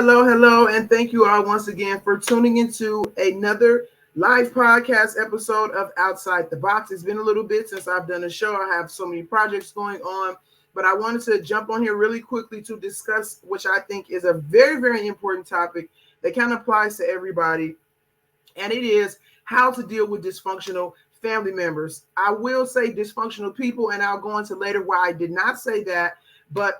hello, and thank you all once again for tuning into another live podcast episode of Outside the Box. It's been a little bit since I've done a show. I have so many projects going on, but I wanted to jump on here really quickly to discuss, which I think is a very, very important topic that kind of applies to everybody, and it is how to deal with dysfunctional family members. I will say dysfunctional people, and I'll go into later why I did not say that, but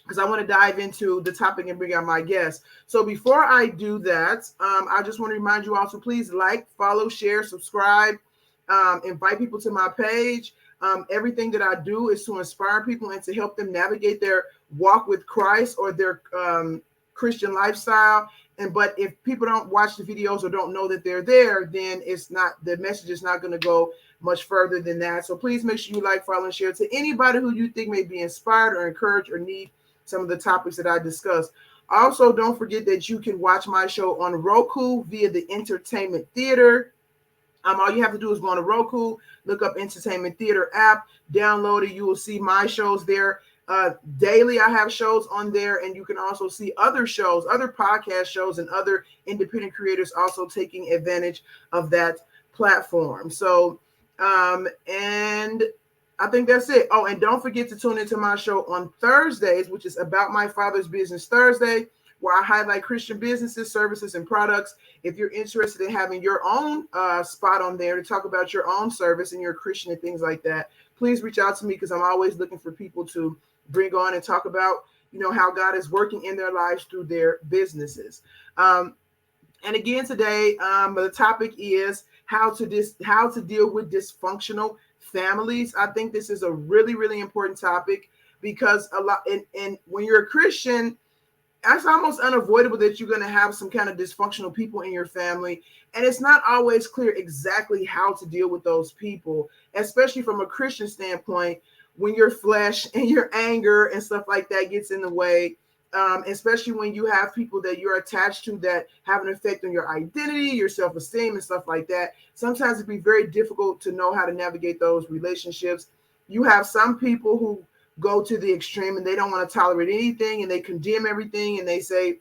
because I want to dive into the topic and bring out my guests. So before I do that, I just want to remind you all to please like, follow, share, subscribe, invite people to my page. Everything that I do is to inspire people and to help them navigate their walk with Christ or their Christian lifestyle. But if people don't watch the videos or don't know that they're there, then the message is not going to go much further than that. So please make sure you like, follow, and share to anybody who you think may be inspired or encouraged or need some of the topics that I discussed. Also, don't forget that you can watch my show on Roku via the Entertainment Theater. All you have to do is go on to Roku, look up Entertainment Theater app, download it. You will see my shows there. Daily, I have shows on there, and you can also see other shows, other podcast shows, and other independent creators also taking advantage of that platform. So, and I think that's it. Oh, and don't forget to tune into my show on Thursdays, which is About My Father's Business Thursday, where I highlight Christian businesses, services, and products. If you're interested in having your own spot on there to talk about your own service and you're a Christian and things like that, please reach out to me because I'm always looking for people to bring on and talk about, how God is working in their lives through their businesses. And again, today, the topic is how to deal with dysfunctional families. I think this is a really, really important topic because and when you're a Christian, it's almost unavoidable that you're going to have some kind of dysfunctional people in your family. And it's not always clear exactly how to deal with those people, especially from a Christian standpoint, when your flesh and your anger and stuff like that gets in the way. Especially when you have people that you're attached to that have an effect on your identity, your self-esteem, and stuff like that. Sometimes it'd be very difficult to know how to navigate those relationships. You have some people who go to the extreme and they don't want to tolerate anything and they condemn everything and they say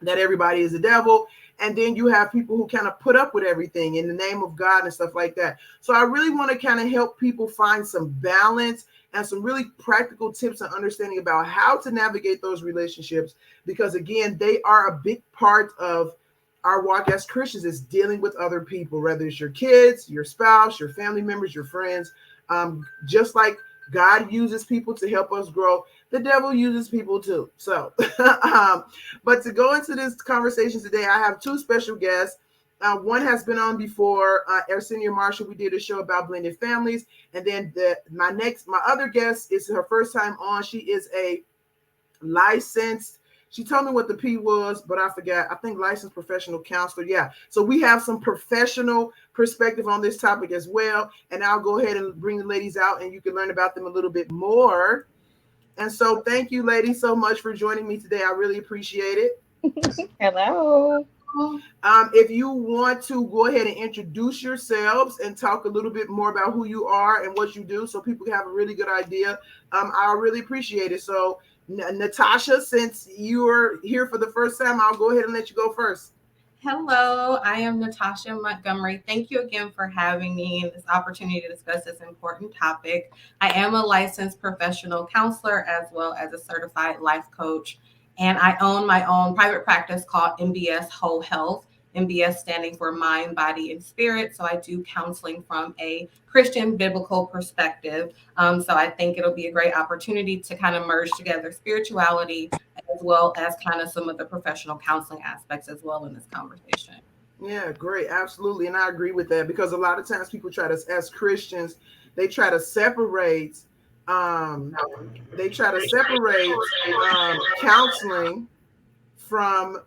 that everybody is a devil. And then you have people who kind of put up with everything in the name of God and stuff like that. So I really want to kind of help people find some balance and some really practical tips and understanding about how to navigate those relationships, because again, they are a big part of our walk as Christians, is dealing with other people, whether it's your kids, your spouse, your family members, your friends. Just like God uses people to help us grow, the devil uses people too. So, but to go into this conversation today, I have two special guests. One has been on before, Aircinia Marshall. We did a show about blended families. And then my other guest is her first time on. She is a licensed, she told me what the P was, but I forgot. I think licensed professional counselor. Yeah. So we have some professional perspective on this topic as well. And I'll go ahead and bring the ladies out and you can learn about them a little bit more. And so thank you, ladies, so much for joining me today. I really appreciate it. Hello. If you want to go ahead and introduce yourselves and talk a little bit more about who you are and what you do so people can have a really good idea, I really appreciate it. So Natasha, since you're here for the first time, I'll go ahead and let you go first. Hello, I am Natasha Montgomery. Thank you again for having me and this opportunity to discuss this important topic. I am a licensed professional counselor as well as a certified life coach, and I own my own private practice called MBS Whole Health. MBS standing for Mind, Body, and Spirit. So I do counseling from a Christian biblical perspective. So I think it'll be a great opportunity to kind of merge together spirituality as well as kind of some of the professional counseling aspects as well in this conversation. Yeah, great. Absolutely. And I agree with that because a lot of times people try to, as Christians, they try to separate counseling from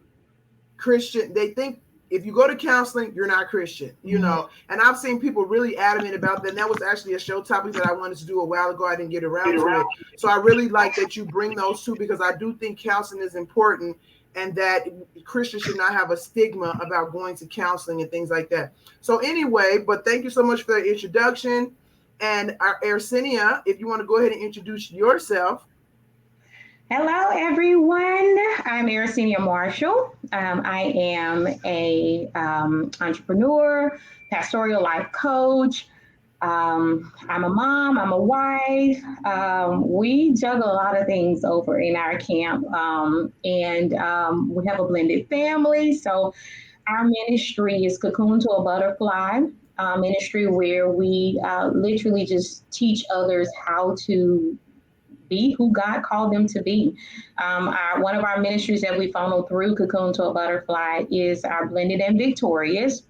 Christian. They think if you go to counseling, you're not Christian, and I've seen people really adamant about that. And that was actually a show topic that I wanted to do a while ago. I didn't get around to it. So I really like that you bring those two, because I do think counseling is important and that Christians should not have a stigma about going to counseling and things like that. So anyway, but thank you so much for the introduction. And Aircinia, if you want to go ahead and introduce yourself. Hello, everyone. I'm Aircinia Marshall. I am a entrepreneur, pastoral life coach. I'm a mom. I'm a wife. We juggle a lot of things over in our camp, and we have a blended family. So our ministry is Cocoon to a Butterfly. Ministry where we literally just teach others how to be who God called them to be. One of our ministries that we funnel through Cocoon to a Butterfly is our Blended and Victorious.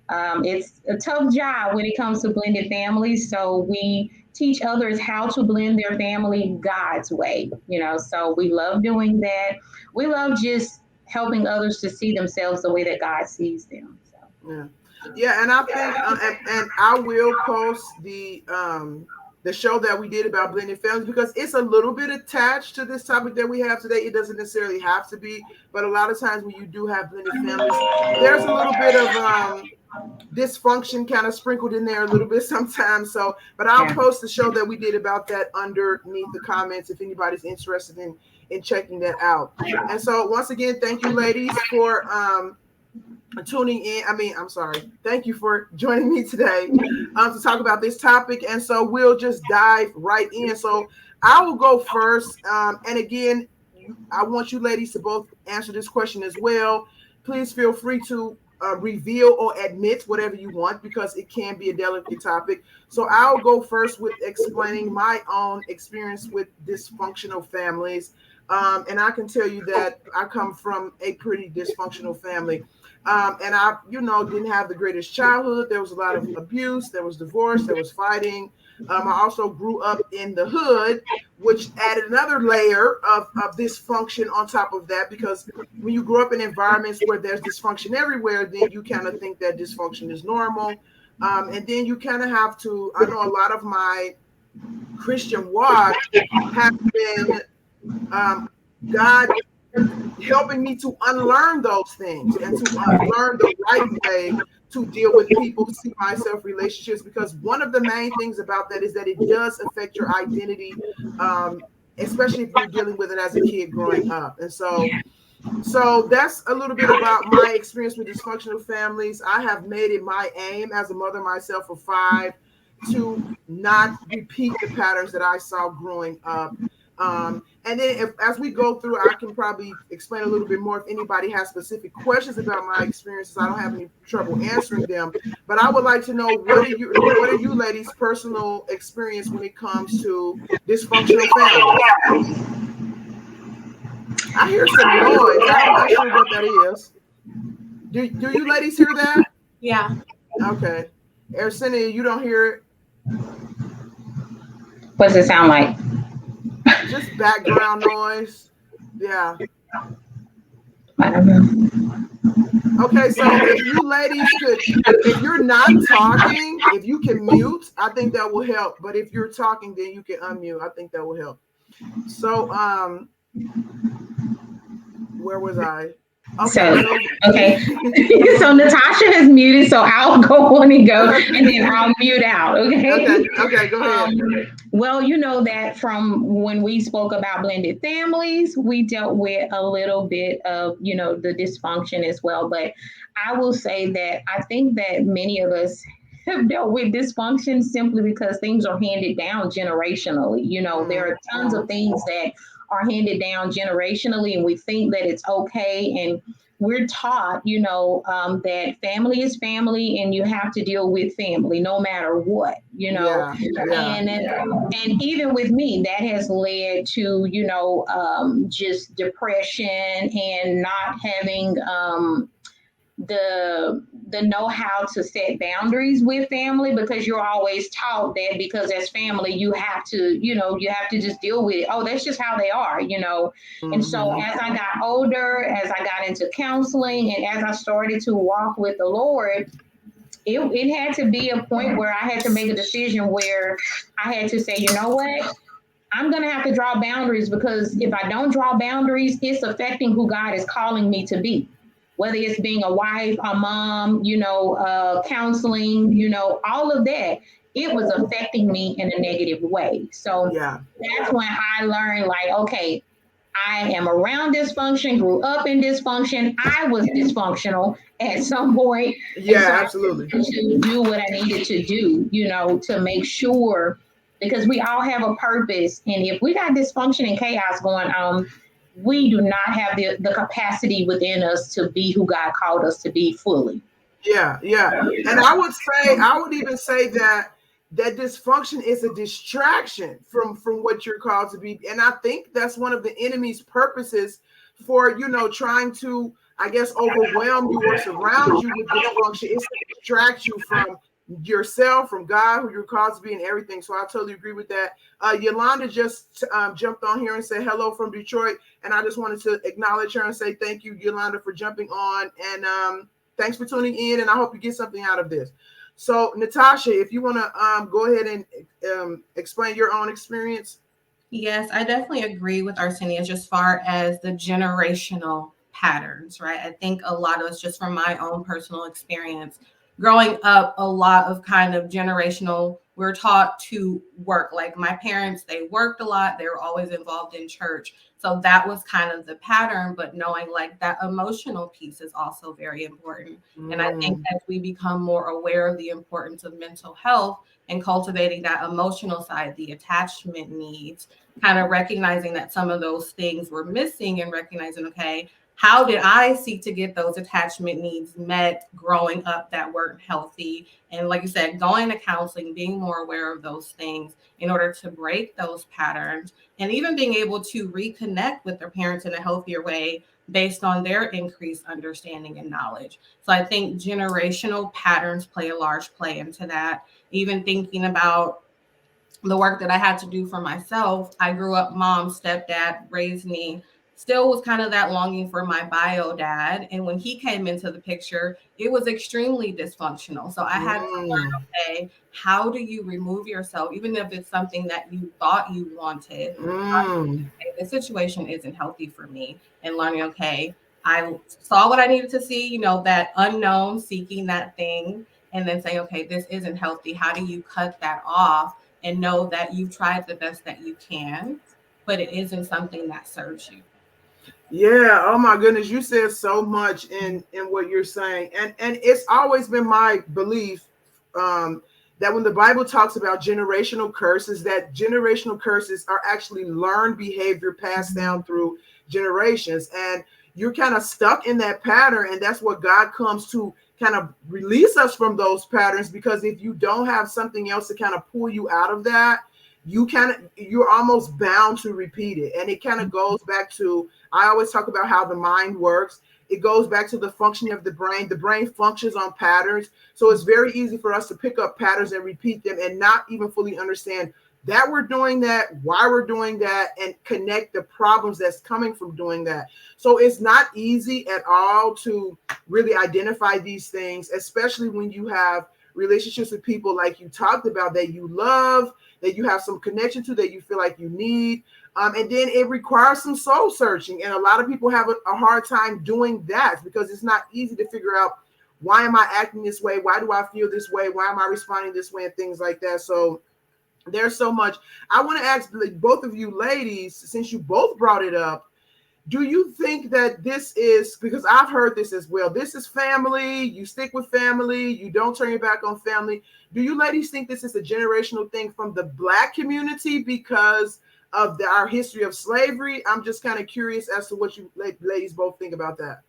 It's a tough job when it comes to blended families, so we teach others how to blend their family God's way. So we love doing that. We love just helping others to see themselves the way that God sees them. So. Yeah, and I think, and I will post the show that we did about blended families because it's a little bit attached to this topic that we have today. It doesn't necessarily have to be, but a lot of times when you do have blended families, there's a little bit of dysfunction kind of sprinkled in there a little bit sometimes. So, but I'll post the show that we did about that underneath the comments if anybody's interested in checking that out. And so once again, thank you, ladies, for tuning in. Thank you for joining me today to talk about this topic. And so we'll just dive right in. So I will go first. And again, I want you ladies to both answer this question as well. Please feel free to reveal or admit whatever you want because it can be a delicate topic. So I'll go first with explaining my own experience with dysfunctional families. And I can tell you that I come from a pretty dysfunctional family. And I, didn't have the greatest childhood. There was a lot of abuse. There was divorce. There was fighting. I also grew up in the hood, which added another layer of dysfunction on top of that. Because when you grow up in environments where there's dysfunction everywhere, then you kind of think that dysfunction is normal. And then you kind of have to, I know a lot of my Christian walk has been God helping me to unlearn those things and to learn the right way to deal with people, see myself, relationships, because one of the main things about that is that it does affect your identity, especially if you're dealing with it as a kid growing up. And so that's a little bit about my experience with dysfunctional families. I have made it my aim as a mother myself of 5 to not repeat the patterns that I saw growing up. And then as we go through, I can probably explain a little bit more if anybody has specific questions about my experiences. I don't have any trouble answering them, but I would like to know what are you ladies' personal experience when it comes to dysfunctional families? I hear some noise. I'm not sure what that is. Do you ladies hear that? Yeah. Okay. Aircinia, you don't hear it? What's it sound like? Just background noise. Yeah. I don't know. Okay, so if you ladies could, if you're not talking, if you can mute, I think that will help. But if you're talking, then you can unmute. I think that will help. So, where was I? Okay. So Natasha has muted, so I'll go on and go, and then I'll mute out. Okay, go ahead. Well, you know that from when we spoke about blended families, we dealt with a little bit of, the dysfunction as well. But I will say that I think that many of us have dealt with dysfunction simply because things are handed down generationally. There are tons of things that are handed down generationally, and we think that it's okay. And we're taught, that family is family, and you have to deal with family no matter what, Yeah. And even with me, that has led to, just depression and not having the know-how to set boundaries with family, because you're always taught that because as family you have to just deal with it. Oh, that's just how they are. And so as I got older, as I got into counseling, and as I started to walk with the Lord, it had to be a point where I had to make a decision where I had to say, you know what, I'm going to have to draw boundaries, because if I don't draw boundaries, it's affecting who God is calling me to be. Whether it's being a wife, a mom, counseling, all of that, it was affecting me in a negative way. So that's when I learned, like, okay, I am around dysfunction, grew up in dysfunction. I was dysfunctional at some point. And so Yeah, I absolutely. had to do what I needed to do, to make sure, because we all have a purpose. And if we got dysfunction and chaos going on, we do not have the capacity within us to be who God called us to be fully. Yeah, yeah. And I would even say that dysfunction is a distraction from what you're called to be. And I think that's one of the enemy's purposes for, trying to, I guess, overwhelm you or surround you with dysfunction. It's to distract you from yourself, from God, who you're called to be, and everything. So I totally agree with that. Yolanda just jumped on here and said hello from Detroit. And I just wanted to acknowledge her and say thank you, Yolanda, for jumping on. And thanks for tuning in, and I hope you get something out of this. So, Natasha, if you want to go ahead and explain your own experience. Yes, I definitely agree with Arsenia as far as the generational patterns, right? I think a lot of us, just from my own personal experience, growing up, a lot of kind of generational, we're taught to work. Like my parents, they worked a lot, they were always involved in church. So that was kind of the pattern, but knowing like that emotional piece is also very important. And I think as we become more aware of the importance of mental health and cultivating that emotional side, the attachment needs, kind of recognizing that some of those things were missing and recognizing, okay, how did I seek to get those attachment needs met growing up that weren't healthy? And like you said, going to counseling, being more aware of those things in order to break those patterns, and even being able to reconnect with their parents in a healthier way based on their increased understanding and knowledge. So I think generational patterns play a large play into that. Even thinking about the work that I had to do for myself. I grew up, mom, stepdad raised me, still was kind of that longing for my bio dad. And when he came into the picture, it was extremely dysfunctional. So I had to Mm, learn, okay, how do you remove yourself, even if it's something that you thought you wanted? mm, Okay, this situation isn't healthy for me. And learning, okay, I saw what I needed to see, that unknown, seeking that thing, and then saying, okay, this isn't healthy. How do you cut that off and know that you've tried the best that you can, but it isn't something that serves you? yeah. Oh my goodness, you said so much in what you're saying, and it's always been my belief um, that when the Bible talks about generational curses, that generational curses are actually learned behavior passed down through generations, and you're kind of stuck in that pattern, and that's what God comes to kind of release us from those patterns. Because if you don't have something else to kind of pull you out of that, you're almost bound to repeat it, and it kind of goes back to, I always talk about how the mind works. It goes back to the functioning of the brain. The brain functions on patterns. So it's very easy for us to pick up patterns and repeat them and not even fully understand that we're doing that, why we're doing that, and connect the problems that's coming from doing that. So it's not easy at all to really identify these things, especially when you have relationships with people like you talked about that you love, that you have some connection to, that you feel like you need. And then it requires some soul searching. And a lot of people have a hard time doing that because it's not easy to figure out, why am I acting this way? Why do I feel this way? Why am I responding this way? And things like that. So there's so much. I want to ask both of you ladies, since you both brought it up, do you think that this is, because I've heard this as well, this is family, you stick with family, you don't turn your back on family. Do you ladies think this is a generational thing from the Black community because of our history of slavery? I'm just kind of curious as to what you ladies both think about that.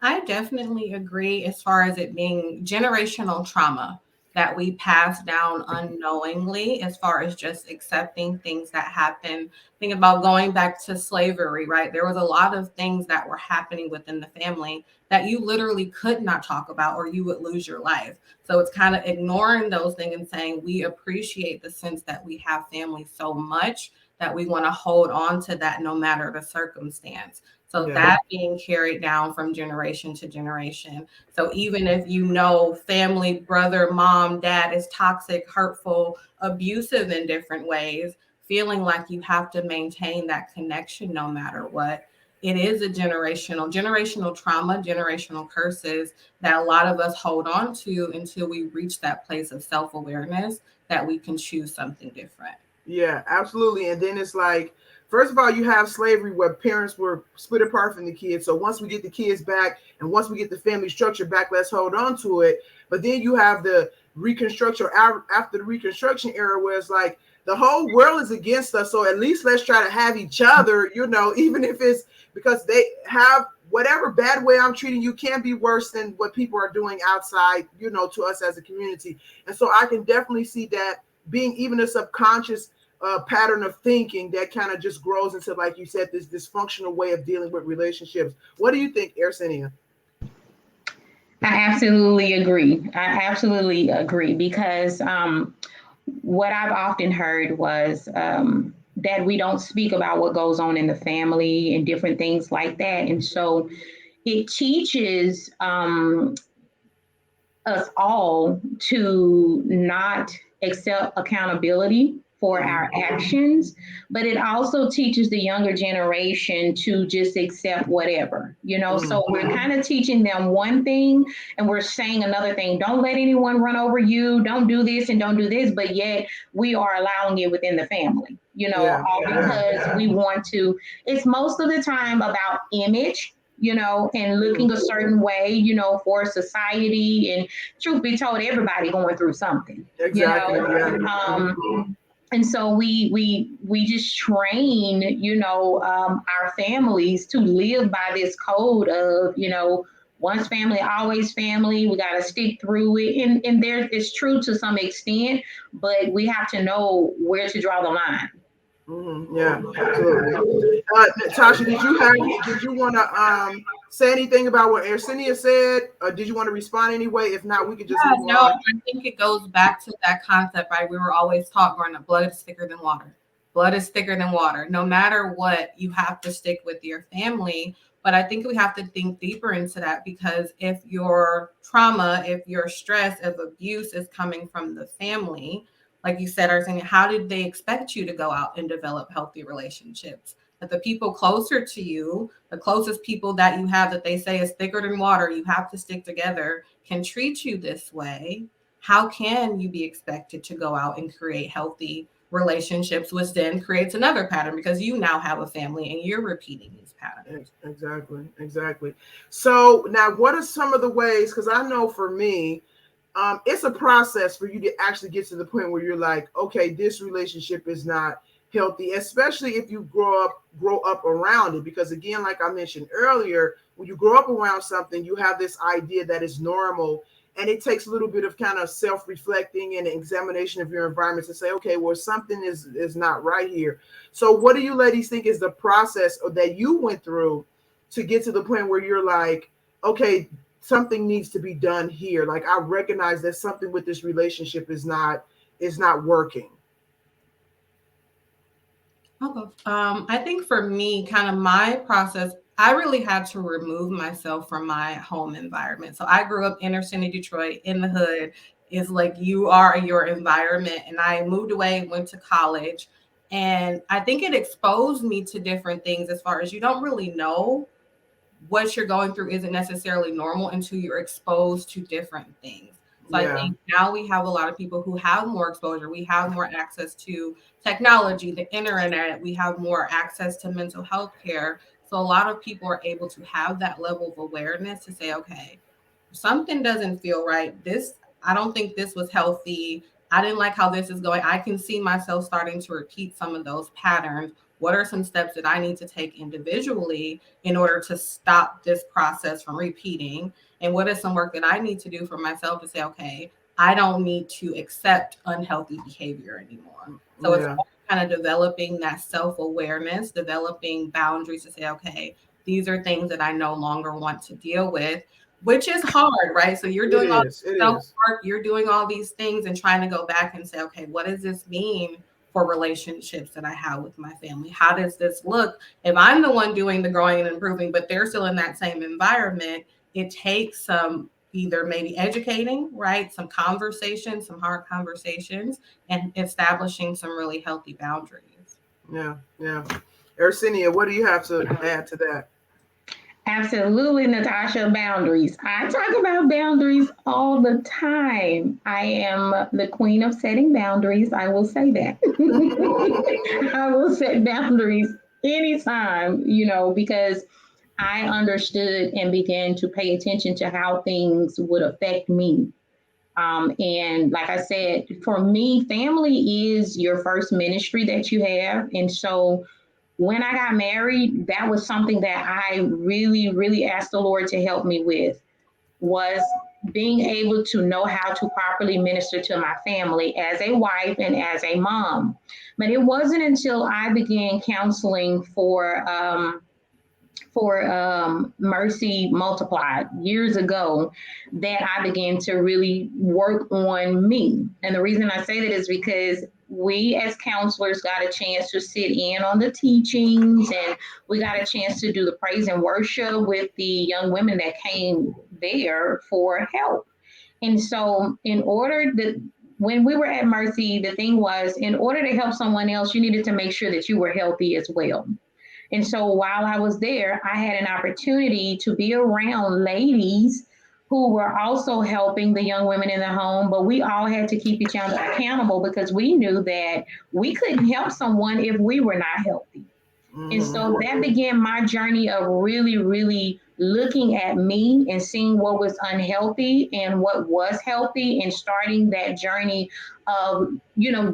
I definitely agree as far as it being generational trauma that we pass down unknowingly, as far as just accepting things that happen. Think about going back to slavery, right? There was a lot of things that were happening within the family that you literally could not talk about or you would lose your life. So it's kind of ignoring those things and saying we appreciate the sense that we have family so much that we want to hold on to that no matter the circumstance. So Yeah. that being carried down from generation to generation. So even if family, brother, mom, dad is toxic, hurtful, abusive in different ways, feeling like you have to maintain that connection no matter what. It is a generational trauma, generational curses that a lot of us hold on to until we reach that place of self-awareness that we can choose something different. Yeah, absolutely. And then it's like, first of all, you have slavery where parents were split apart from the kids. So once we get the kids back and once we get the family structure back, let's hold on to it. But then you have the Reconstruction, or after the Reconstruction era, where it's like the whole world is against us. So at least let's try to have each other, even if it's because they have whatever bad way I'm treating you can be worse than what people are doing outside, to us as a community. And so I can definitely see that being even a subconscious pattern of thinking that kind of just grows into, like you said, this dysfunctional way of dealing with relationships. What do you think, Aircinia? I absolutely agree because what I've often heard was that we don't speak about what goes on in the family and different things like that. And so it teaches us all to not accept accountability for our actions, but it also teaches the younger generation to just accept whatever, So we're kind of teaching them one thing and we're saying another thing. Don't let anyone run over you. Don't do this and don't do this. But yet we are allowing it within the family, all because we want to. It's most of the time about image, and looking a certain way, for society. And truth be told, everybody going through something, Exactly. And so we just train, our families to live by this code of, once family, always family. We got to stick through it. And there, it's true to some extent, but we have to know where to draw the line. Yeah, absolutely. Natasha, did you want to say anything about what Aircinia said, or did you want to respond anyway? If not, we could just move no, on. I think it goes back to that concept, right? We were always taught growing up, blood is thicker than water. Blood is thicker than water. No matter what, you have to stick with your family. But I think we have to think deeper into that, because if your trauma, if your stress, if abuse is coming from the family, like you said, Arsenia, how did they expect you to go out and develop healthy relationships? That the people closer to you, the closest people that you have that they say is thicker than water, you have to stick together, can treat you this way. How can you be expected to go out and create healthy relationships, which then creates another pattern because you now have a family and you're repeating these patterns? Exactly. So now, what are some of the ways? Because I know for me, it's a process for you to actually get to the point where you're like, okay, this relationship is not healthy, especially if you grow up around it. Because again, like I mentioned earlier, when you grow up around something, you have this idea that is normal, and it takes a little bit of kind of self-reflecting and examination of your environment to say, okay, well, something is not right here. So what do you ladies think is the process that you went through to get to the point where you're like, okay, something needs to be done here? Like, I recognize that something with this relationship is not working. Okay. I think for me, kind of my process, I really had to remove myself from my home environment. So I grew up inner city Detroit in the hood. Is like you are your environment. And I moved away, went to college. And I think it exposed me to different things, as far as you don't really know what you're going through isn't necessarily normal until you're exposed to different things. So I think now we have a lot of people who have more exposure. We have more access to technology, the internet. We have more access to mental health care. So a lot of people are able to have that level of awareness to say, okay, something doesn't feel right. I don't think this was healthy. I didn't like how this is going. I can see myself starting to repeat some of those patterns. What are some steps that I need to take individually in order to stop this process from repeating? And what is some work that I need to do for myself to say, okay, I don't need to accept unhealthy behavior anymore. So it's kind of developing that self-awareness, developing boundaries to say, okay, these are things that I no longer want to deal with, which is hard, right? So you're doing all this self-work, you're doing all these things and trying to go back and say, okay, what does this mean for relationships that I have with my family? How does this look? If I'm the one doing the growing and improving, but they're still in that same environment, it takes some either maybe educating, right? Some conversations, some hard conversations, and establishing some really healthy boundaries. Yeah. Aircinia, what do you have to add to that? Absolutely, Natasha. Boundaries. I talk about boundaries all the time. I am the queen of setting boundaries. I will say that. I will set boundaries anytime, because I understood and began to pay attention to how things would affect me. And like I said, for me, family is your first ministry that you have. And so when I got married, that was something that I really, really asked the Lord to help me with, was being able to know how to properly minister to my family as a wife and as a mom. But it wasn't until I began counseling for Mercy Multiplied years ago that I began to really work on me. And the reason I say that is because we as counselors got a chance to sit in on the teachings, and we got a chance to do the praise and worship with the young women that came there for help. And so, when we were at Mercy, the thing was, in order to help someone else, you needed to make sure that you were healthy as well. And so while I was there, I had an opportunity to be around ladies who were also helping the young women in the home, but we all had to keep each other accountable because we knew that we couldn't help someone if we were not healthy. And so that began my journey of really, really looking at me and seeing what was unhealthy and what was healthy, and starting that journey of,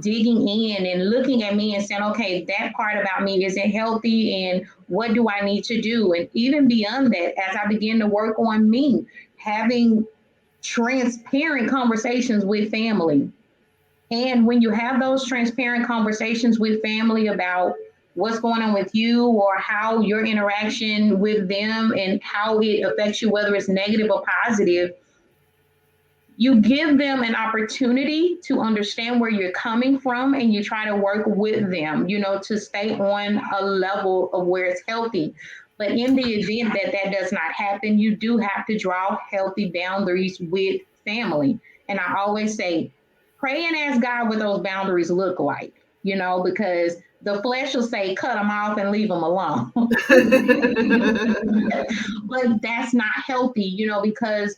digging in and looking at me and saying, okay, that part about me isn't healthy, and what do I need to do? And even beyond that, as I began to work on me, having transparent conversations with family. And when you have those transparent conversations with family about what's going on with you, or how your interaction with them and how it affects you, whether it's negative or positive, you give them an opportunity to understand where you're coming from, and you try to work with them, to stay on a level of where it's healthy. But in the event that that does not happen, you do have to draw healthy boundaries with family. And I always say, pray and ask God what those boundaries look like, because the flesh will say, cut them off and leave them alone. But that's not healthy, because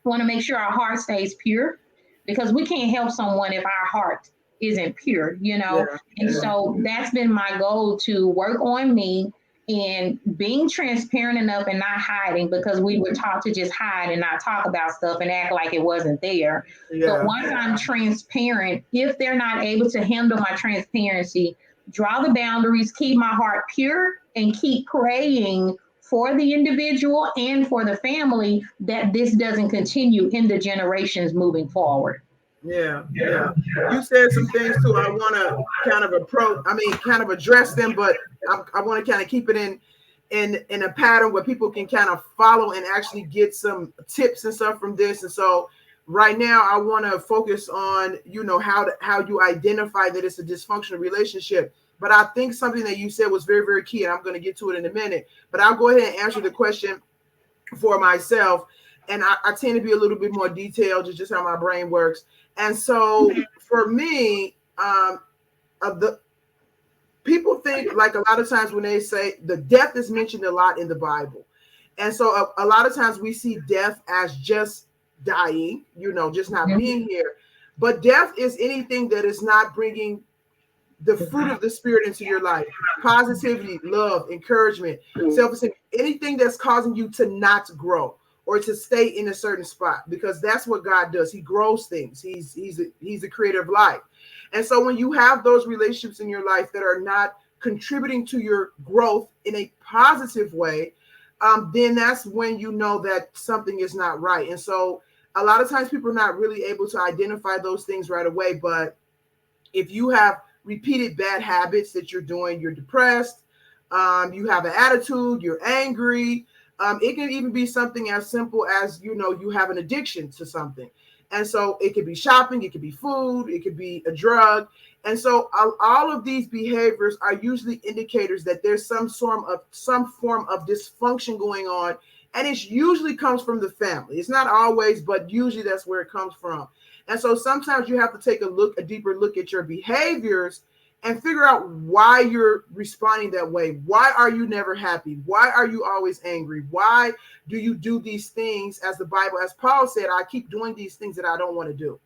want to make sure our heart stays pure, because we can't help someone if our heart isn't pure. And so that's been my goal, to work on me and being transparent enough and not hiding, because we were taught to just hide and not talk about stuff and act like it wasn't there. But once I'm transparent, if they're not able to handle my transparency, draw the boundaries, keep my heart pure, and keep praying for the individual and for the family, that this doesn't continue in the generations moving forward. Yeah. You said some things too. I want to kind of address them, but I want to kind of keep it in a pattern where people can kind of follow and actually get some tips and stuff from this. And so right now I want to focus on, how you identify that it's a dysfunctional relationship. But I think something that you said was very, very key, and I'm going to get to it in a minute. But I'll go ahead and answer the question for myself. And I tend to be a little bit more detailed, just how my brain works. And so for me, the people think, like, a lot of times when they say the death is mentioned a lot in the Bible. And so a lot of times we see death as just dying, just not being here. But death is anything that is not bringing the fruit of the Spirit into your life: positivity, love, encouragement, self-esteem, anything that's causing you to not grow or to stay in a certain spot, because that's what God does. He grows things. He's the creator of life. And so when you have those relationships in your life that are not contributing to your growth in a positive way, then that's when you know that something is not right. And so a lot of times people are not really able to identify those things right away. But if you have repeated bad habits that you're doing, you're depressed, you have an attitude, you're angry, it can even be something as simple as, you have an addiction to something. And so it could be shopping, it could be food, it could be a drug. And so all of these behaviors are usually indicators that there's some form of dysfunction going on. And it usually comes from the family. It's not always, but usually that's where it comes from. And so sometimes you have to take a deeper look at your behaviors and figure out why you're responding that way. Why are you never happy? Why are you always angry? Why do you do these things, as the Bible, as Paul said, I keep doing these things that I don't want to do.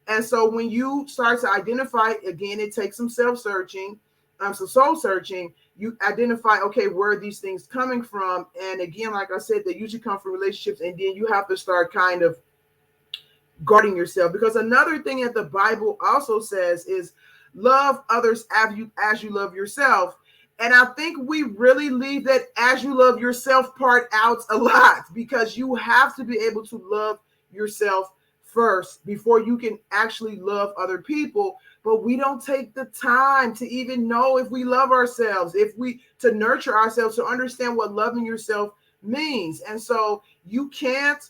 And so when you start to identify, again, it takes some self-searching, some soul searching. You identify, okay, where are these things coming from? And again, like I said, they usually come from relationships, and then you have to start kind of guarding yourself. Because another thing that the Bible also says is love others as you love yourself. And I think we really leave that as you love yourself part out a lot, because you have to be able to love yourself first before you can actually love other people. But we don't take the time to even know if we love ourselves, to nurture ourselves, to understand what loving yourself means. And so you can't,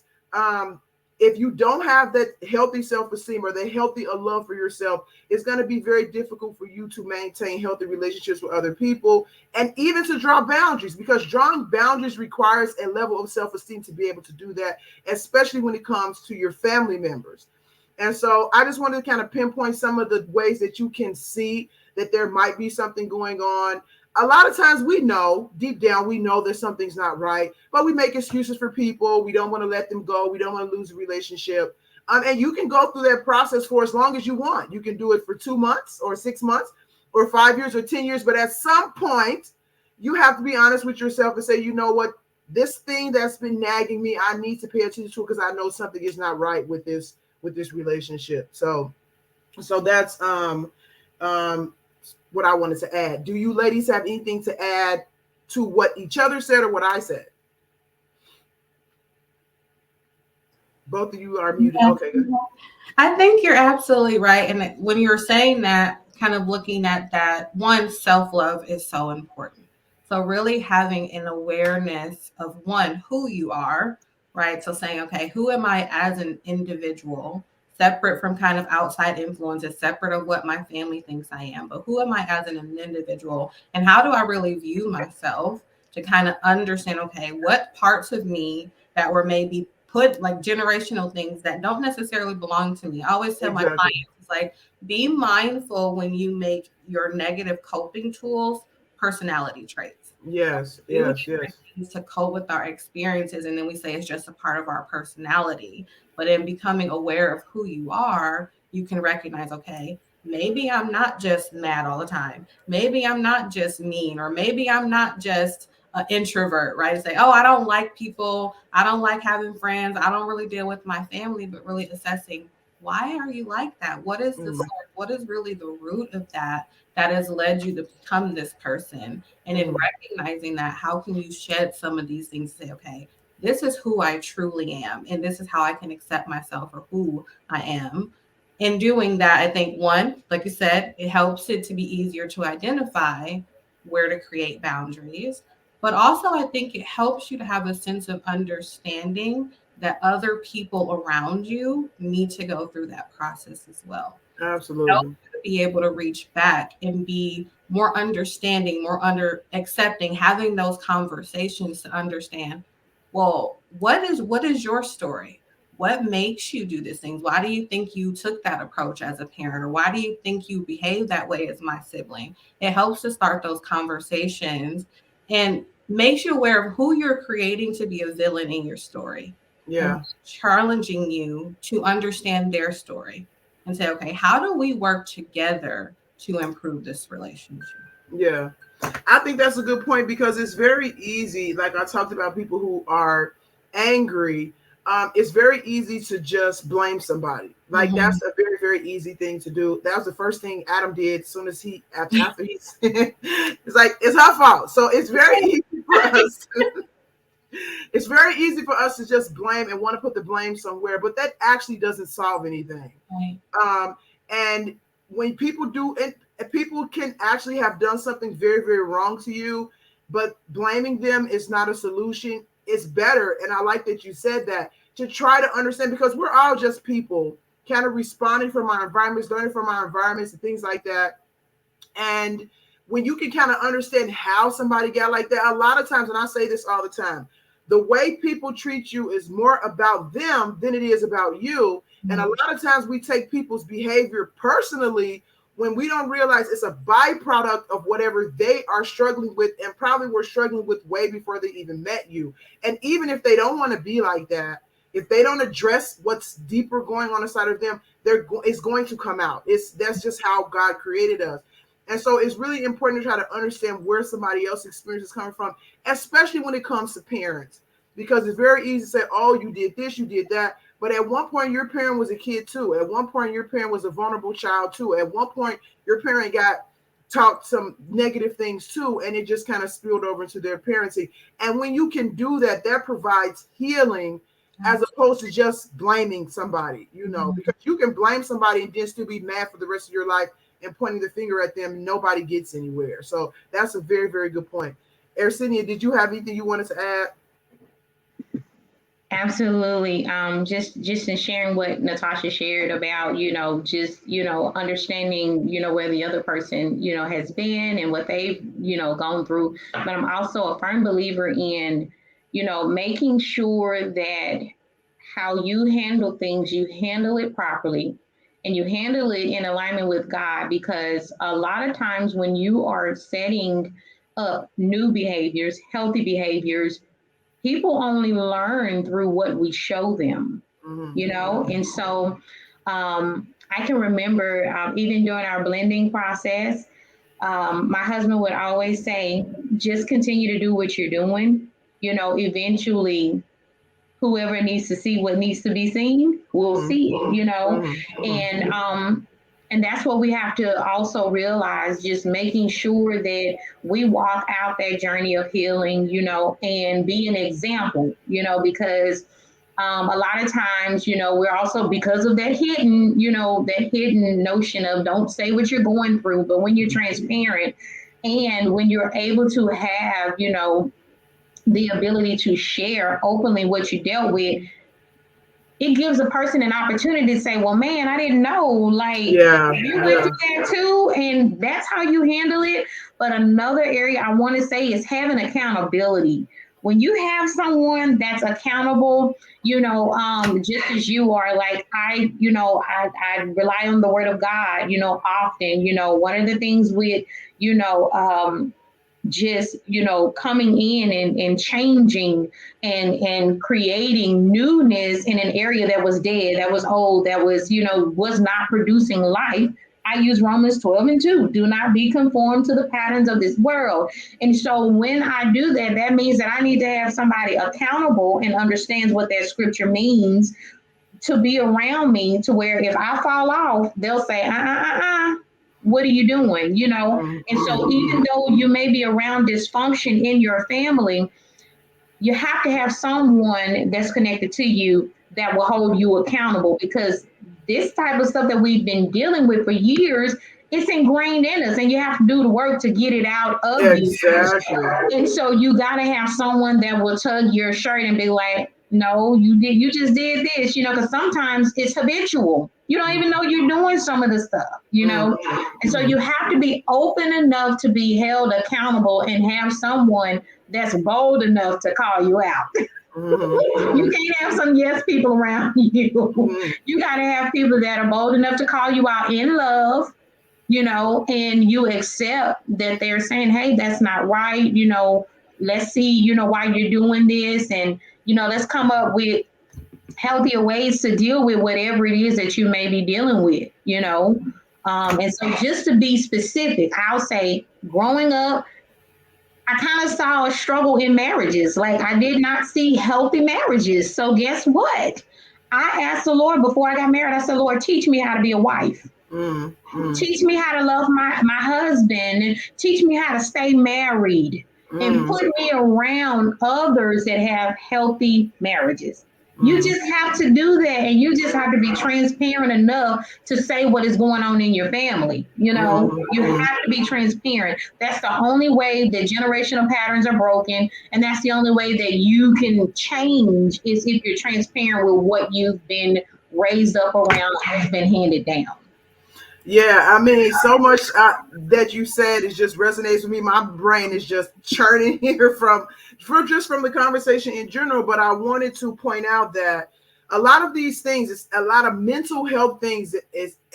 if you don't have that healthy self-esteem or the healthy love for yourself, it's going to be very difficult for you to maintain healthy relationships with other people, and even to draw boundaries, because drawing boundaries requires a level of self-esteem to be able to do that, especially when it comes to your family members. And so I just wanted to kind of pinpoint some of the ways that you can see that there might be something going on. A lot of times we know, deep down, we know that something's not right, but we make excuses for people. We don't want to let them go. We don't want to lose a relationship. And you can go through that process for as long as you want. You can do it for 2 months or 6 months or 5 years or 10 years. But at some point, you have to be honest with yourself and say, you know what, this thing that's been nagging me, I need to pay attention to it, because I know something is not right with this relationship. So that's what I wanted to add. Do you ladies have anything to add to what each other said or what I said? Both of you are muted. Yeah. Okay, good. I think you're absolutely right. And when you're saying that, kind of looking at that, one, self-love is so important. So really having an awareness of, one, who you are, right? So saying, okay, who am I as an individual, separate from kind of outside influences, separate of what my family thinks I am, but who am I as an individual? And how do I really view myself, to kind of understand, okay, what parts of me that were maybe put, like generational things that don't necessarily belong to me. I always tell my clients, it's like, be mindful when you make your negative coping tools personality traits. Yes, We do yes. different things to cope with our experiences, and then we say it's just a part of our personality. But in becoming aware of who you are, you can recognize, okay, maybe I'm not just mad all the time. Maybe I'm not just mean, or maybe I'm not just an introvert, right? Say, oh, I don't like people. I don't like having friends. I don't really deal with my family, but really assessing, why are you like that? What is the source? What is really the root of that has led you to become this person? And in recognizing that, how can you shed some of these things to say, okay, this is who I truly am, and this is how I can accept myself for who I am. In doing that, I think, one, like you said, it helps it to be easier to identify where to create boundaries. But also, I think it helps you to have a sense of understanding that other people around you need to go through that process as well. Absolutely. Help you to be able to reach back and be more understanding, more accepting, having those conversations to understand, well, what is your story? What makes you do these things? Why do you think you took that approach as a parent? Or why do you think you behave that way as my sibling? It helps to start those conversations and makes you aware of who you're creating to be a villain in your story. Yeah. And challenging you to understand their story and say, okay, how do we work together to improve this relationship? Yeah. I think that's a good point, because it's very easy. Like I talked about people who are angry. It's very easy to just blame somebody. Like that's a very, very easy thing to do. That was the first thing Adam did as soon as after he it's like, it's her fault. So it's very easy for us. It's very easy for us to just blame and want to put the blame somewhere, but that actually doesn't solve anything. Right. And when people do it, people can actually have done something very, very wrong to you, but blaming them is not a solution. It's better, and I like that you said that, to try to understand, because we're all just people kind of responding from our environments, learning from our environments and things like that. And when you can kind of understand how somebody got like that, a lot of times, and I say this all the time, the way people treat you is more about them than it is about you. And a lot of times we take people's behavior personally when we don't realize it's a byproduct of whatever they are struggling with, and probably were struggling with way before they even met you. And even if they don't want to be like that, if they don't address what's deeper going on inside of them, it's going to come out. That's just how God created us. And so it's really important to try to understand where somebody else's experience is coming from, especially when it comes to parents, because it's very easy to say, oh, you did this, you did that. But at one point, your parent was a kid too. At one point, your parent was a vulnerable child too. At one point, your parent got taught some negative things too, and it just kind of spilled over into their parenting. And when you can do that, that provides healing as opposed to just blaming somebody, because you can blame somebody and then still be mad for the rest of your life and pointing the finger at them. Nobody gets anywhere. So that's a very, very good point. Aircinia, did you have anything you wanted to add? Absolutely. Just in sharing what Natasha shared about, understanding, where the other person, has been and what they've, gone through. But I'm also a firm believer in, making sure that how you handle things, you handle it properly and you handle it in alignment with God, because a lot of times when you are setting up new behaviors, healthy behaviors, people only learn through what we show them, and so I can remember even during our blending process, my husband would always say, just continue to do what you're doing. Eventually whoever needs to see what needs to be seen will see it, and that's what we have to also realize, just making sure that we walk out that journey of healing, and be an example, because a lot of times, we're also, because of that hidden notion of don't say what you're going through, but when you're transparent and when you're able to have, the ability to share openly what you dealt with, it gives a person an opportunity to say, well, man, I didn't know, you went through that too, and that's how you handle it. But another area I want to say is having accountability. When you have someone that's accountable, just as you are, like I rely on the word of God, often, one of the things with, just coming in and changing and creating newness in an area that was dead, that was old, that was was not producing life. I use Romans 12:2. Do not be conformed to the patterns of this world. And so when I do that, that means that I need to have somebody accountable and understands what that scripture means to be around me, to where if I fall off, they'll say, what are you doing? And so even though you may be around dysfunction in your family, you have to have someone that's connected to you that will hold you accountable, because this type of stuff that we've been dealing with for years, it's ingrained in us, and you have to do the work to get it out of you. And so you got to have someone that will tug your shirt and be like, no, you just did this, because sometimes it's habitual. You don't even know you're doing some of the stuff, And so you have to be open enough to be held accountable and have someone that's bold enough to call you out. You can't have some yes people around you. You got to have people that are bold enough to call you out in love, and you accept that they're saying, hey, that's not right. Let's see, why you're doing this. And, let's come up with healthier ways to deal with whatever it is that you may be dealing with, and so just to be specific, I'll say growing up, I kind of saw a struggle in marriages. Like, I did not see healthy marriages. So guess what? I asked the Lord before I got married, I said, Lord, teach me how to be a wife. Teach me how to love my husband, and teach me how to stay married, and put me around others that have healthy marriages. You just have to do that, and you just have to be transparent enough to say what is going on in your family. You have to be transparent. That's the only way that generational patterns are broken, and that's the only way that you can change, is if you're transparent with what you've been raised up around, has been handed down. Yeah, I mean, so much that you said is just resonates with me. My brain is just churning here from the conversation in general. But I wanted to point out that a lot of these things, it's a lot of mental health things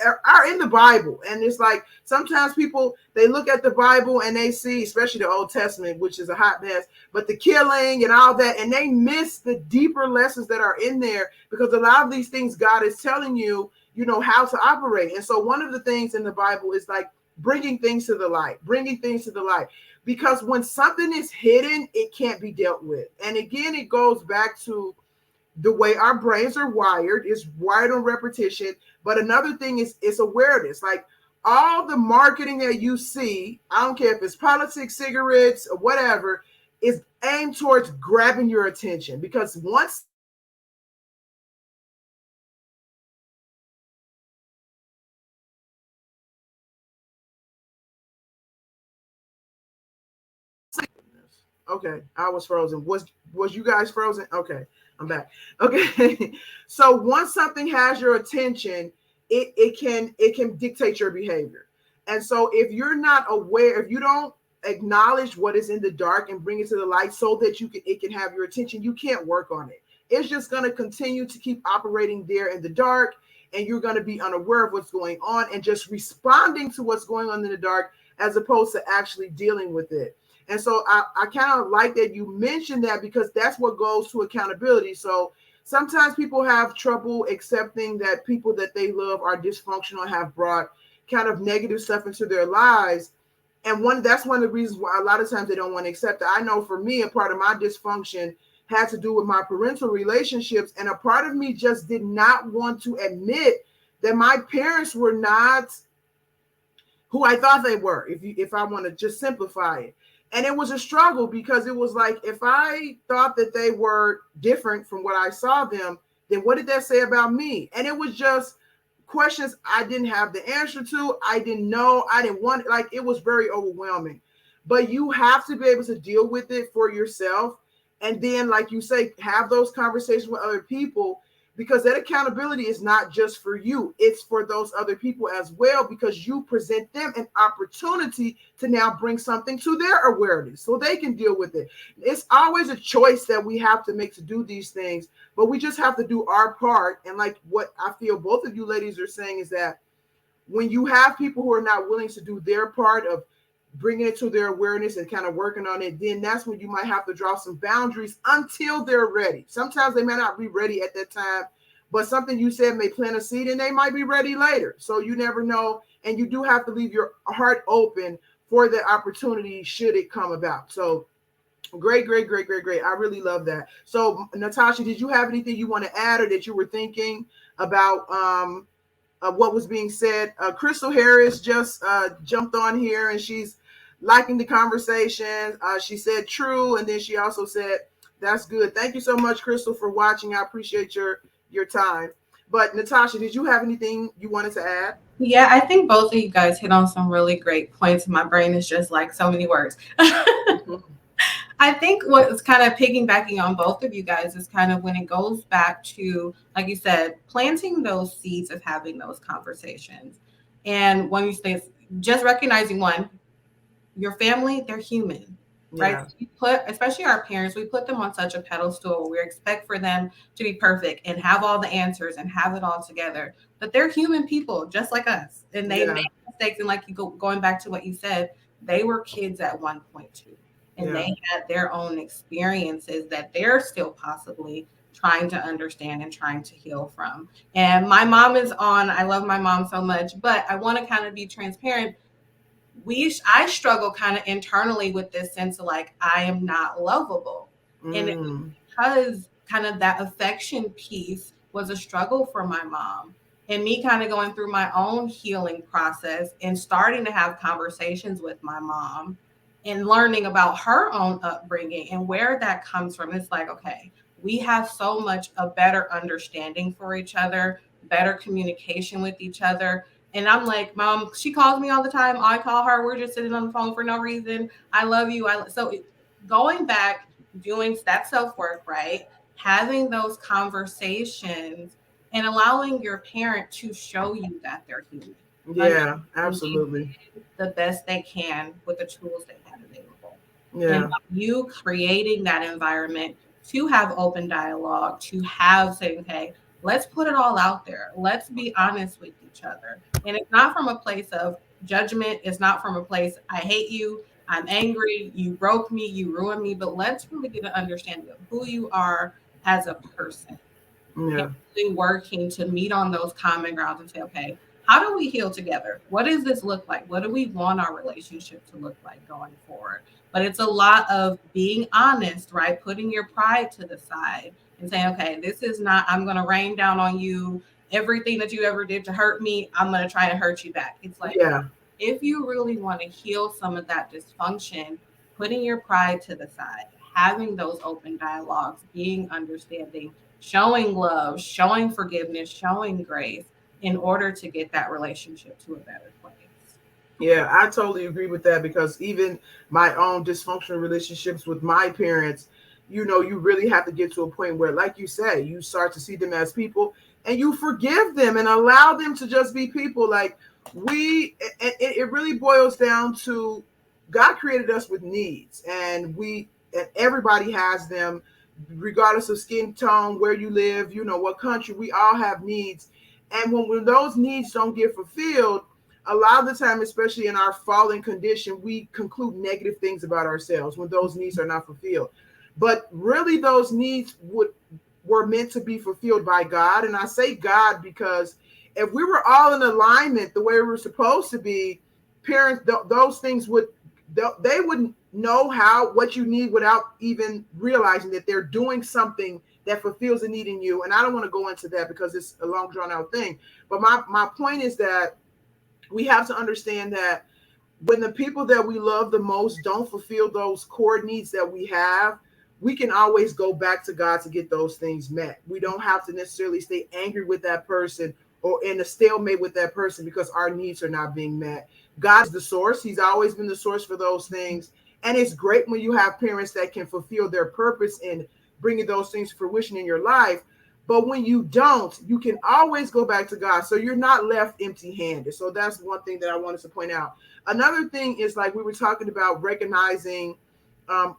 are in the Bible. And it's like sometimes people, they look at the Bible and they see, especially the Old Testament, which is a hot mess, but the killing and all that, and they miss the deeper lessons that are in there, because a lot of these things God is telling you, you know, how to operate. And so one of the things in the Bible is like bringing things to the light, because when something is hidden, it can't be dealt with. And again, it goes back to the way our brains are wired. Is wired on repetition. But another thing is awareness. Like all the marketing that you see, I don't care if it's politics, cigarettes, or whatever, is aimed towards grabbing your attention. Because once okay, I was frozen. Was you guys frozen? Okay, I'm back. Okay. So once something has your attention, it can dictate your behavior. And so if you're not aware, if you don't acknowledge what is in the dark and bring it to the light so that it can have your attention, you can't work on it. It's just going to continue to keep operating there in the dark, and you're going to be unaware of what's going on and just responding to what's going on in the dark as opposed to actually dealing with it. And so I kind of like that you mentioned that, because that's what goes to accountability. So sometimes people have trouble accepting that people that they love are dysfunctional, have brought kind of negative stuff into their lives. And that's one of the reasons why a lot of times they don't want to accept it. I know for me, a part of my dysfunction had to do with my parental relationships. And a part of me just did not want to admit that my parents were not who I thought they were, if I want to just simplify it. And it was a struggle, because it was like, if I thought that they were different from what I saw them, then what did that say about me? And it was just questions I didn't have the answer to. I didn't know. I didn't want it. Like, it was very overwhelming. But you have to be able to deal with it for yourself. And then, like you say, have those conversations with other people, because that accountability is not just for you. It's for those other people as well, because you present them an opportunity to now bring something to their awareness so they can deal with it. It's always a choice that we have to make to do these things, but we just have to do our part. And like what I feel both of you ladies are saying is that when you have people who are not willing to do their part of bringing it to their awareness and kind of working on it, then that's when you might have to draw some boundaries until they're ready. Sometimes they may not be ready at that time, but something you said may plant a seed and they might be ready later. So you never know. And you do have to leave your heart open for the opportunity should it come about. So great. I really love that. So Natasha, did you have anything you want to add, or that you were thinking about what was being said? Crystal Harris just jumped on here, and she's liking the conversation. She said true, and then she also said that's good. Thank you so much, Crystal, for watching. I appreciate your time. But Natasha, did you have anything you wanted to add? Yeah, I think both of you guys hit on some really great points. My brain is just like so many words. I think what's kind of piggybacking on both of you guys is kind of when it goes back to, like you said, planting those seeds of having those conversations. And when you say, just recognizing one, your family, they're human, right? Yeah. We put, especially our parents, we put them on such a pedestal where we expect for them to be perfect and have all the answers and have it all together. But they're human people just like us. And they make mistakes. And like going back to what you said, they were kids at one point too. And they had their own experiences that they're still possibly trying to understand and trying to heal from. And my mom is on. I love my mom so much, but I want to kind of be transparent. I struggle kind of internally with this sense of like, I am not lovable. And it was because kind of that affection piece was a struggle for my mom. And me kind of going through my own healing process and starting to have conversations with my mom and learning about her own upbringing and where that comes from. It's like, okay, we have so much a better understanding for each other, better communication with each other. And I'm like, Mom, she calls me all the time. I call her. We're just sitting on the phone for no reason. I love you. So going back, doing that self-work, right? Having those conversations and allowing your parent to show you that they're human. Yeah, absolutely. The best they can with the tools they have available. Yeah. And you creating that environment to have open dialogue, to have saying, okay, Let's put it all out there. Let's be honest with each other. And it's not from a place of judgment. It's not from a place, I hate you, I'm angry, you broke me, you ruined me. But let's really get an understanding of who you are as a person, and Yeah. really working to meet on those common grounds and say, okay, how do we heal together? What does this look like? What do we want our relationship to look like going forward? But it's a lot of being honest, right? Putting your pride to the side and saying, okay, this is not, I'm going to rain down on you. Everything that you ever did to hurt me, I'm going to try to hurt you back. It's like, Yeah. if you really want to heal some of that dysfunction, putting your pride to the side, having those open dialogues, being understanding, showing love, showing forgiveness, showing grace in order to get that relationship to a better place. Yeah, I totally agree with that because even my own dysfunctional relationships with my parents, you really have to get to a point where, like you say, you start to see them as people and you forgive them and allow them to just be people. Like it really boils down to God created us with needs, and everybody has them, regardless of skin tone, where you live, what country. We all have needs, and when those needs don't get fulfilled, a lot of the time, especially in our fallen condition, we conclude negative things about ourselves when those needs are not fulfilled. But really, those needs were meant to be fulfilled by God. And I say God because if we were all in alignment the way we were supposed to be, parents, those things they wouldn't know what you need without even realizing that they're doing something that fulfills a need in you. And I don't want to go into that because it's a long drawn out thing. But my point is that we have to understand that when the people that we love the most don't fulfill those core needs that we have, we can always go back to God to get those things met. We don't have to necessarily stay angry with that person or in a stalemate with that person because our needs are not being met. God is the source. He's always been the source for those things. And it's great when you have parents that can fulfill their purpose in bringing those things to fruition in your life. But when you don't, you can always go back to God. So you're not left empty handed. So that's one thing that I wanted to point out. Another thing is, like we were talking about, recognizing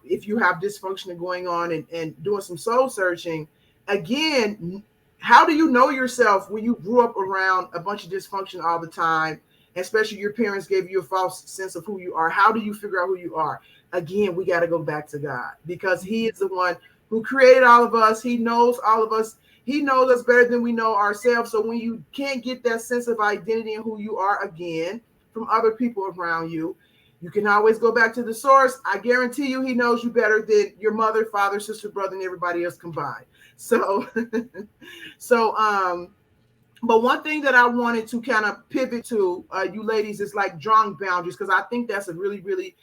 if you have dysfunction going on and doing some soul searching. Again, how do you know yourself when you grew up around a bunch of dysfunction all the time, especially your parents gave you a false sense of who you are? How do you figure out who you are? Again, we got to go back to God because He is the one who created all of us. He knows all of us. He knows us better than we know ourselves. So when you can't get that sense of identity and who you are again from other people around you, you can always go back to the source. I guarantee you, He knows you better than your mother, father, sister, brother, and everybody else combined. So, so, but one thing that I wanted to kind of pivot to, you ladies, is like drawing boundaries, because I think that's a really, really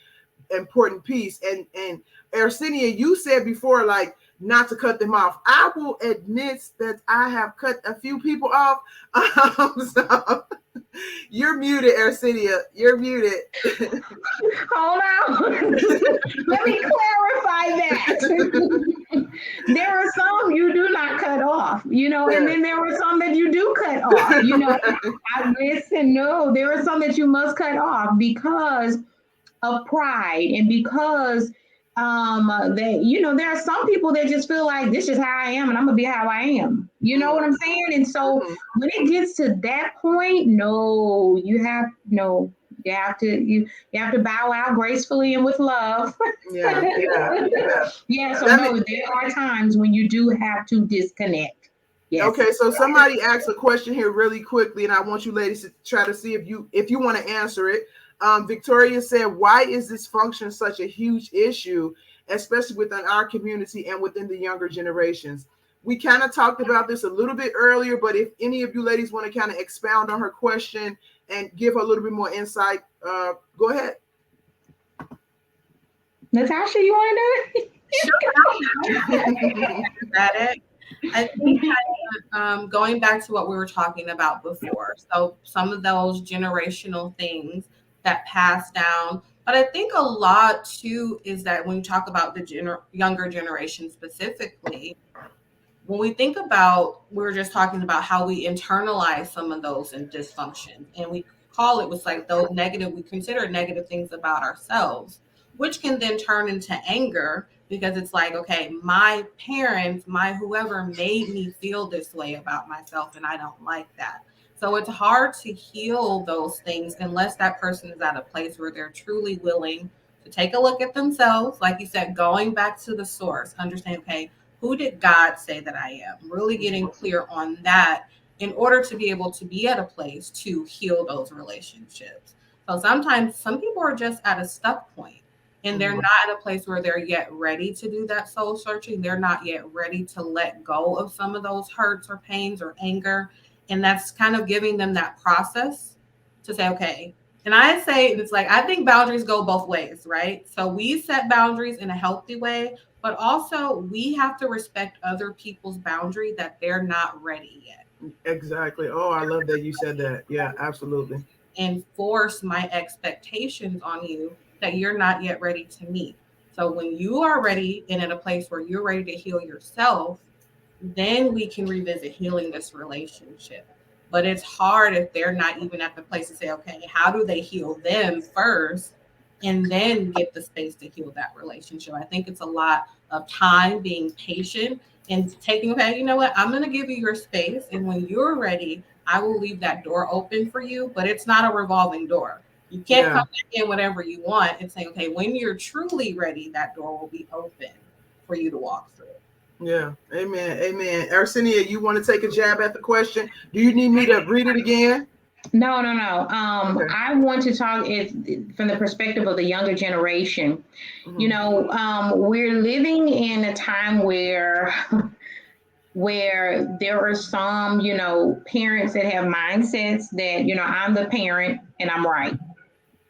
important piece. And Aircinia, you said before, like, not to cut them off. I will admit that I have cut a few people off. So you're muted, Aircinia. You're muted. Hold on. Let me clarify that. There are some you do not cut off, and then there are some that you do cut off. I listen, no, there are some that you must cut off because of pride and because there are some people that just feel like this is how I am and I'm gonna be how I am. You know what I'm saying? And so when it gets to that point, no, you have to bow out gracefully and with love. Yeah. So no, there are times when you do have to disconnect. Yes. Okay, so somebody asked a question here really quickly, and I want you ladies to try to see if you want to answer it. Victoria said, why is dysfunction such a huge issue, especially within our community and within the younger generations? We kind of talked about this a little bit earlier, but if any of you ladies want to kind of expound on her question and give her a little bit more insight, go ahead. Natasha, you want to do it? I think going back to what we were talking about before, so some of those generational things that pass down, but I think a lot too is that when you talk about the younger generation specifically, when we think about, we were just talking about how we internalize some of those and dysfunctions, and we call it was like those negative, we consider negative things about ourselves, which can then turn into anger because it's like, okay, my parents, my whoever made me feel this way about myself, and I don't like that. So it's hard to heal those things unless that person is at a place where they're truly willing to take a look at themselves. Like you said, going back to the source, understand, okay, who did God say that I am? Really getting clear on that in order to be able to be at a place to heal those relationships. So sometimes some people are just at a stuck point and they're not at a place where they're yet ready to do that soul searching. They're not yet ready to let go of some of those hurts or pains or anger. And that's kind of giving them that process to say, okay. And I say, it's like, I think boundaries go both ways, right? So we set boundaries in a healthy way, but also we have to respect other people's boundary that they're not ready yet. Exactly. Oh, I love that you said that. Yeah, absolutely. Enforce my expectations on you that you're not yet ready to meet. So when you are ready and in a place where you're ready to heal yourself, then we can revisit healing this relationship. But it's hard if they're not even at the place to say, okay, how do they heal them first and then get the space to heal that relationship? I think it's a lot of time, being patient and taking, okay, you know what, I'm going to give you your space. And when you're ready, I will leave that door open for you, but it's not a revolving door. You can't come back in whenever you want and say, okay, when you're truly ready, that door will be open for you to walk through. Yeah. Amen. Amen. Aircinia, you want to take a jab at the question? Do you need me to read it again? No. Okay. I want to talk from the perspective of the younger generation. We're living in a time where there are some, parents that have mindsets that, I'm the parent and I'm right,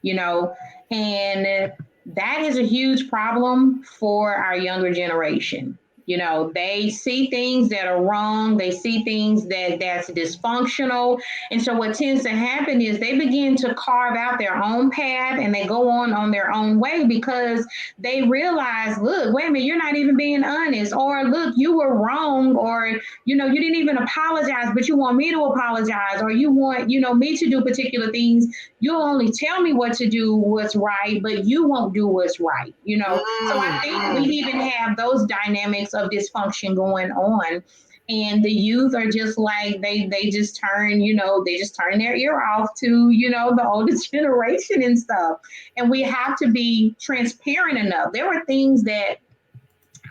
and that is a huge problem for our younger generation. They see things that are wrong. They see things that's dysfunctional. And so what tends to happen is they begin to carve out their own path and they go on their own way because they realize, look, wait a minute, you're not even being honest, or look, you were wrong, or, you didn't even apologize, but you want me to apologize, or you want, me to do particular things. You'll only tell me what to do, what's right, but you won't do what's right. So I think we even have those dynamics of dysfunction going on. And the youth are just like they just turn, they just turn their ear off to, the older generation and stuff. And we have to be transparent enough. There were things that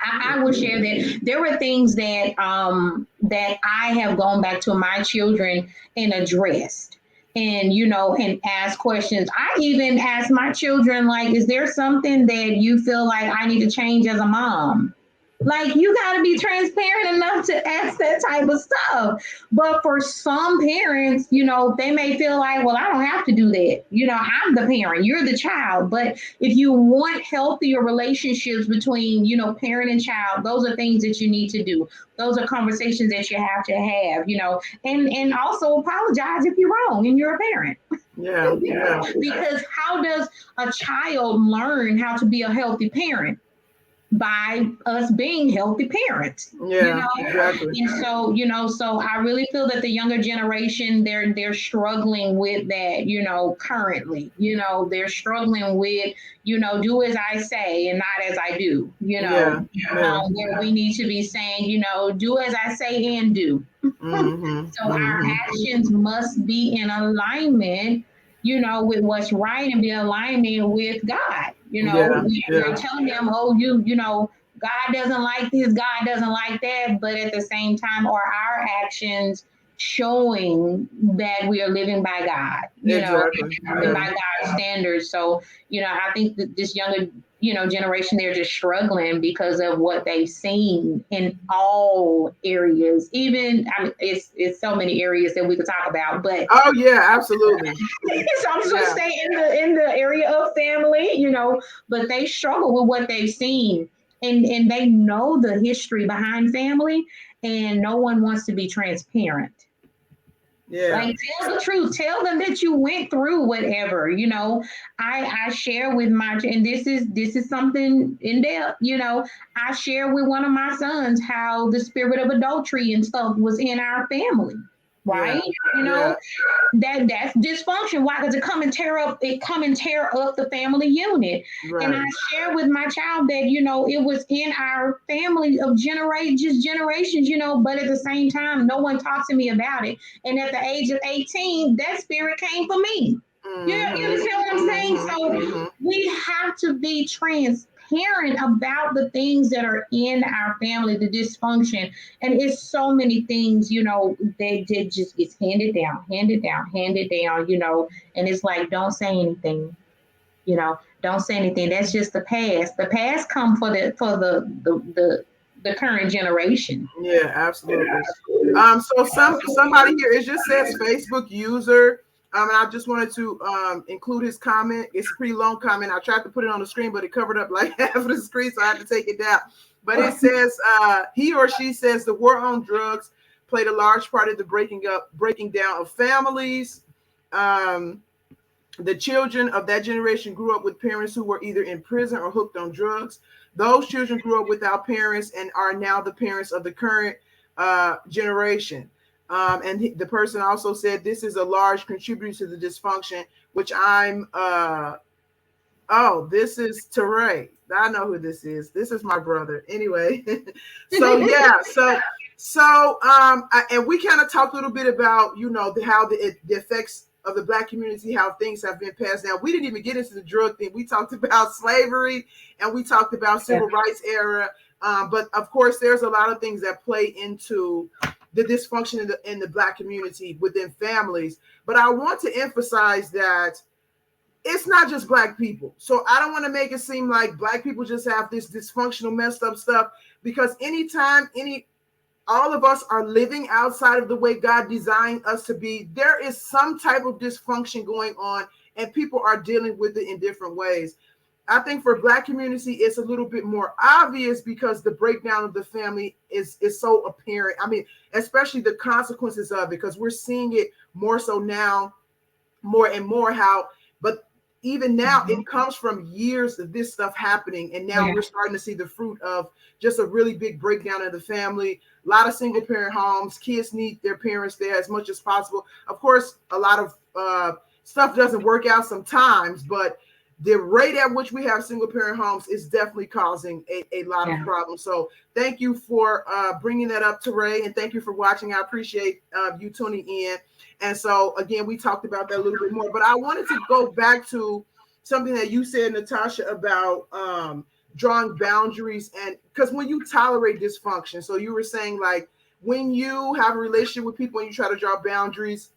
I will share that there were things that I have gone back to my children and addressed and and ask questions. I even asked my children, like, is there something that you feel like I need to change as a mom? Like, you got to be transparent enough to ask that type of stuff. But for some parents, they may feel like, well, I don't have to do that. I'm the parent, you're the child. But if you want healthier relationships between, parent and child, those are things that you need to do. Those are conversations that you have to have, and also apologize if you're wrong and you're a parent. Yeah. Because how does a child learn how to be a healthy parent? By us being healthy parents. Exactly. And so I really feel that the younger generation, they're struggling with that, currently. They're struggling with, do as I say and not as I do, where we need to be saying, do as I say and do. So our actions must be in alignment, with what's right and be in alignment with God. We're telling them, oh, God doesn't like this, God doesn't like that. But at the same time, are our actions showing that we are living by God, living by God's standards? So, I think that this younger, generation, they're just struggling because of what they've seen in all areas. Even, it's so many areas that we could talk about, but oh yeah, absolutely. so I'm just gonna stay in the area of family, but they struggle with what they've seen, and they know the history behind family, and no one wants to be transparent. Yeah. Like, tell the truth. Tell them that you went through whatever. I share with my, and this is something in depth. I share with one of my sons how the spirit of adultery and stuff was in our family. right? You know, that's dysfunction. Why? Because it come and tear up the family unit. Right. And I share with my child that, you know, it was in our family of generations, you know, but at the same time, no one talked to me about it. And at the age of 18, that spirit came for me. You understand what I'm saying? So we have to be transparent about the things that are in our family, the dysfunction. And it's so many things, you know, they did just gets handed down, you know, and it's like, don't say anything, you know, don't say anything. That's just the past. The past come for the current generation. Yeah, absolutely. So somebody here, it just says Facebook user. And I just wanted to include his comment. It's a pretty long comment. I tried to put it on the screen, but it covered up like half of the screen, so I had to take it down. But it says he or she says the war on drugs played a large part of the breaking down of families. The children of that generation grew up with parents who were either in prison or hooked on drugs. Those children grew up without parents and are now the parents of the current generation. The person also said this is a large contributor to the dysfunction, which I'm, this is Teray. I know who this is. This is my brother. Anyway, and we kind of talked a little bit about, you know, how the effects of the Black community, how things have been passed down. We didn't even get into the drug thing. We talked about slavery and we talked about civil rights era. But of course, there's a lot of things that play into the dysfunction in the Black community within families. But I want to emphasize that it's not just Black people. So I don't want to make it seem like Black people just have this dysfunctional, messed up stuff, because anytime all of us are living outside of the way God designed us to be, there is some type of dysfunction going on and people are dealing with it in different ways. I think for Black community, it's a little bit more obvious because the breakdown of the family is so apparent. I mean, especially the consequences of it, because we're seeing it more so now, more and more but even now it comes from years of this stuff happening. And now we're starting to see the fruit of just a really big breakdown of the family. A lot of single parent homes, kids need their parents there as much as possible. Of course, a lot of stuff doesn't work out sometimes, but the rate at which we have single parent homes is definitely causing a lot of problems. So thank you for bringing that up, Teray, and thank you for watching. I appreciate you tuning in. And so, again, we talked about that a little bit more, but I wanted to go back to something that you said, Natasha, about drawing boundaries. And because when you tolerate dysfunction, so you were saying, like, when you have a relationship with people and you try to draw boundaries,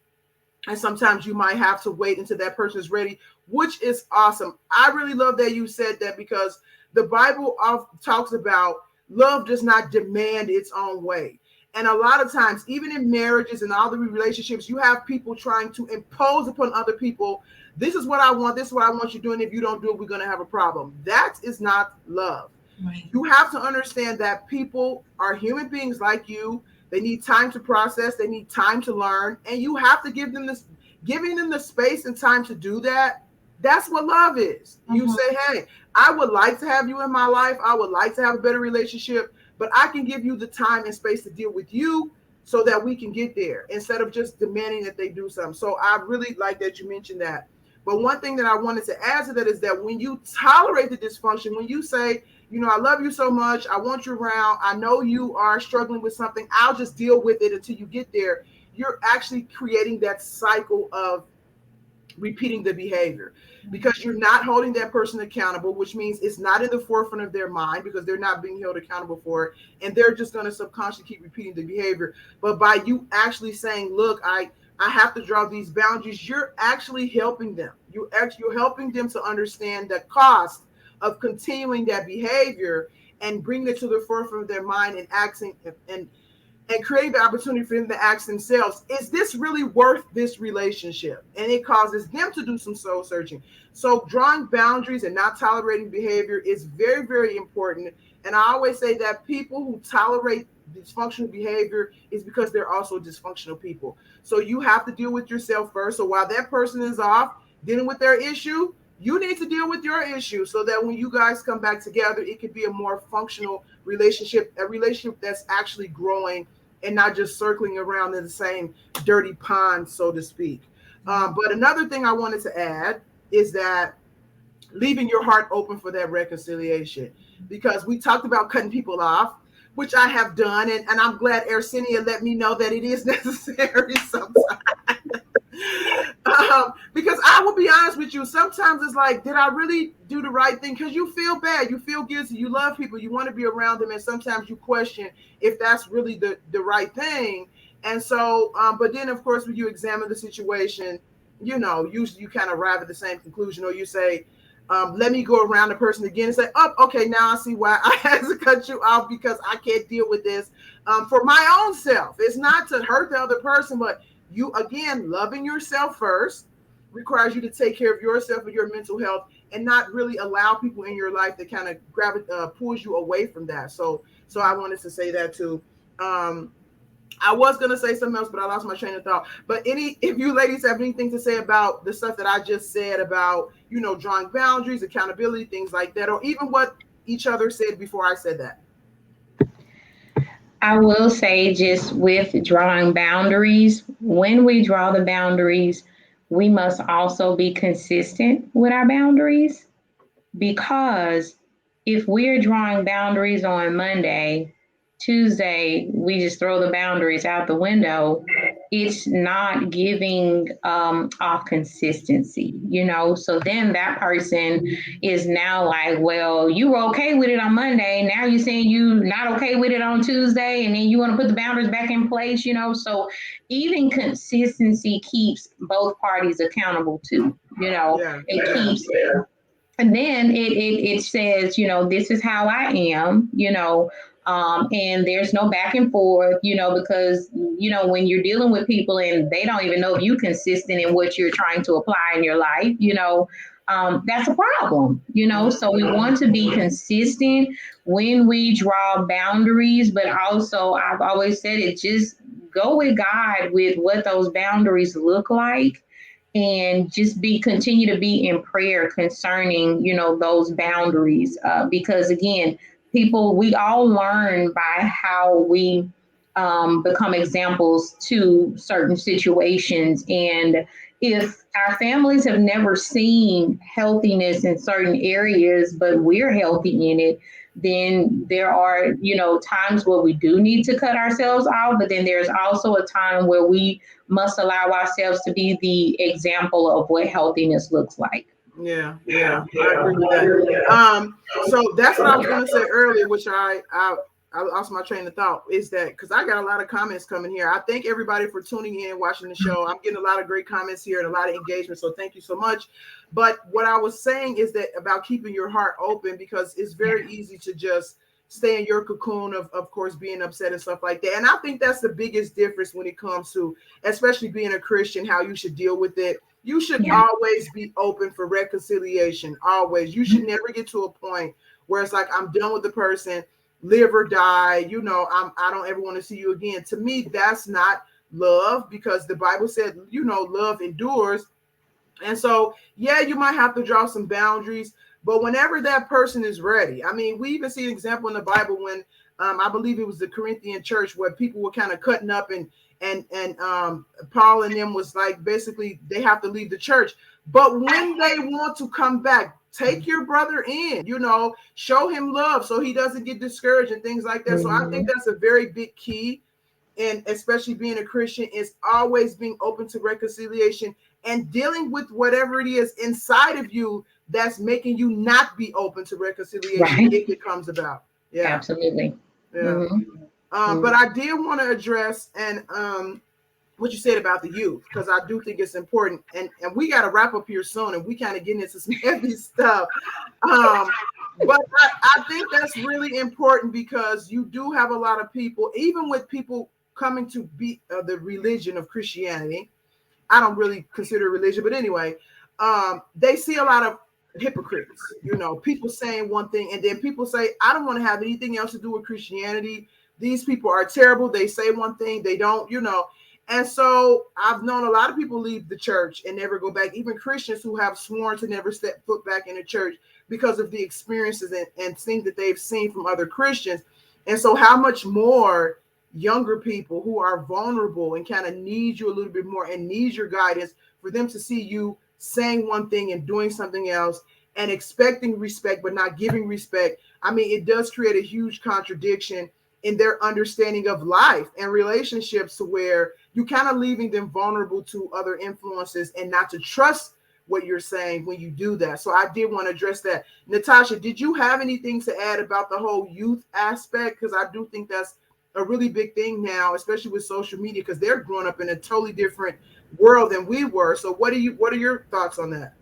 and sometimes you might have to wait until that person is ready, which is awesome. I really love that you said that, because the Bible talks about love does not demand its own way. And a lot of times, even in marriages and all the relationships, you have people trying to impose upon other people, this is what I want, this is what I want you doing. If you don't do it, we're going to have a problem. That is not love. Right. You have to understand that people are human beings like you. They need time to process. They need time to learn. And you have to giving them the space and time to do that. That's what love is. You say, hey, I would like to have you in my life. I would like to have a better relationship, but I can give you the time and space to deal with you so that we can get there instead of just demanding that they do something. So I really like that you mentioned that. But one thing that I wanted to add to that is that when you tolerate the dysfunction, when you say, you know, I love you so much, I want you around, I know you are struggling with something, I'll just deal with it until you get there, you're actually creating that cycle of repeating the behavior, because you're not holding that person accountable, which means it's not in the forefront of their mind because they're not being held accountable for it, and they're just going to subconsciously keep repeating the behavior. But by you actually saying, look, I have to draw these boundaries, you're actually helping them. You're helping them to understand the cost of continuing that behavior and bringing it to the forefront of their mind and acting and creating the opportunity for them to ask themselves, is this really worth this relationship? And it causes them to do some soul searching. So drawing boundaries and not tolerating behavior is very, very important. And I always say that people who tolerate dysfunctional behavior is because they're also dysfunctional people. So you have to deal with yourself first. So while that person is off dealing with their issue, you need to deal with your issue so that when you guys come back together, it could be a more functional relationship, a relationship that's actually growing and not just circling around in the same dirty pond, so to speak. But another thing I wanted to add is that leaving your heart open for that reconciliation, because we talked about cutting people off, which I have done, and I'm glad Aircinia let me know that it is necessary sometimes. Because I will be honest with you, sometimes it's like, did I really do the right thing? Because you feel bad, you feel guilty, you love people, you want to be around them, and sometimes you question if that's really the right thing. And so, but then of course, when you examine the situation, usually you kind of arrive at the same conclusion, or you say, let me go around the person again and say, oh, okay, now I see why I had to cut you off, because I can't deal with this for my own self. It's not to hurt the other person, but you, again, loving yourself first requires you to take care of yourself and your mental health, and not really allow people in your life that kind of pulls you away from that. So I wanted to say that too. I was going to say something else, but I lost my train of thought. But if you ladies have anything to say about the stuff that I just said about, drawing boundaries, accountability, things like that, or even what each other said before I said that. I will say, just with drawing boundaries, when we draw the boundaries, we must also be consistent with our boundaries, because if we're drawing boundaries on Monday, Tuesday, we just throw the boundaries out the window, it's not giving off consistency, So then that person is now like, well, you were okay with it on Monday. Now you're saying you not okay with it on Tuesday, and then you want to put the boundaries back in place, So even consistency keeps both parties accountable too, it keeps. And then it says, this is how I am, and there's no back and forth, because, when you're dealing with people and they don't even know if you're consistent in what you're trying to apply in your life, that's a problem, So we want to be consistent when we draw boundaries, but also I've always said it, just go with God with what those boundaries look like, and just continue to be in prayer concerning, those boundaries, because again, we all learn by how we become examples to certain situations. And if our families have never seen healthiness in certain areas, but we're healthy in it, then there are, times where we do need to cut ourselves off. But then there's also a time where we must allow ourselves to be the example of what healthiness looks like. Yeah, I agree with that. So that's what I was going to say earlier, which I lost my train of thought, is that because I got a lot of comments coming here. I thank everybody for tuning in, watching the show. I'm getting a lot of great comments here and a lot of engagement, so thank you so much. But what I was saying is that about keeping your heart open, because it's very easy to just stay in your cocoon of course, being upset and stuff like that. And I think that's the biggest difference when it comes to, especially being a Christian, how you should deal with it. You should always be open for reconciliation. Always. You should never get to a point where it's like, I'm done with the person, live or die. I don't ever want to see you again. To me, that's not love, because the Bible said, love endures. And so, you might have to draw some boundaries, but whenever that person is ready. I mean, we even see an example in the Bible when I believe it was the Corinthian church, where people were kind of cutting up, and Paul and them was like, basically they have to leave the church. But when they want to come back, take your brother in, show him love so he doesn't get discouraged and things like that. Mm-hmm. So I think that's a very big key, and especially being a Christian, is always being open to reconciliation and dealing with whatever it is inside of you that's making you not be open to reconciliation if it comes about. Yeah, absolutely. Yeah. Mm-hmm. But I did want to address what you said about the youth, because I do think it's important, and we got to wrap up here soon, and we kind of getting into some heavy stuff. But I think that's really important, because you do have a lot of people, even with people coming to be the religion of Christianity. I don't really consider religion, but anyway, they see a lot of hypocrites, people saying one thing, and then people say, I don't want to have anything else to do with Christianity. These people are terrible. They say one thing, they don't, And so I've known a lot of people leave the church and never go back, even Christians who have sworn to never step foot back in the church because of the experiences and things that they've seen from other Christians. And so how much more younger people who are vulnerable and kind of need you a little bit more and need your guidance, for them to see you saying one thing and doing something else and expecting respect but not giving respect. I mean, it does create a huge contradiction in their understanding of life and relationships, to where you kind of leaving them vulnerable to other influences and not to trust what you're saying when you do that. So I did want to address that. Natasha, did you have anything to add about the whole youth aspect? Because I do think that's a really big thing now, especially with social media, because they're growing up in a totally different world than we were. So what are your thoughts on that?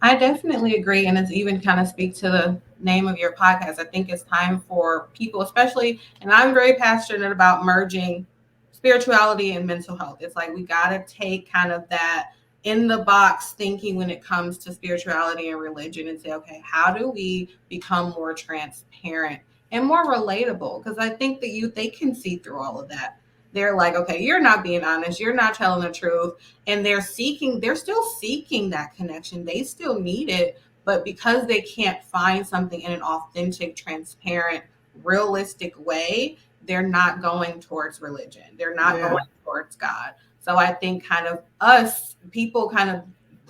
I definitely agree. And it's even kind of speak to the name of your podcast. I think it's time for people, especially, and I'm very passionate about merging spirituality and mental health. It's like we got to take kind of that in the box thinking when it comes to spirituality and religion and say, okay, how do we become more transparent and more relatable? Because I think the youth, they can see through all of that. They're like, okay, you're not being honest. You're not telling the truth, and they're still seeking that connection. They still need it, but because they can't find something in an authentic, transparent, realistic way, they're not going towards religion. They're not Yeah. going towards God. So I think kind of us people, kind of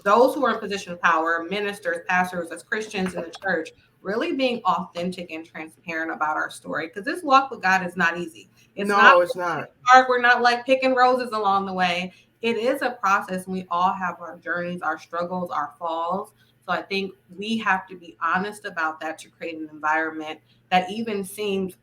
those who are in position of power, ministers, pastors, as Christians in the church, really being authentic and transparent about our story, because this walk with God is not easy. It's not No, it's not. hard. We're not like picking roses along the way. It is a process, and we all have our journeys, our struggles, our falls. So I think we have to be honest about that to create an environment that even seems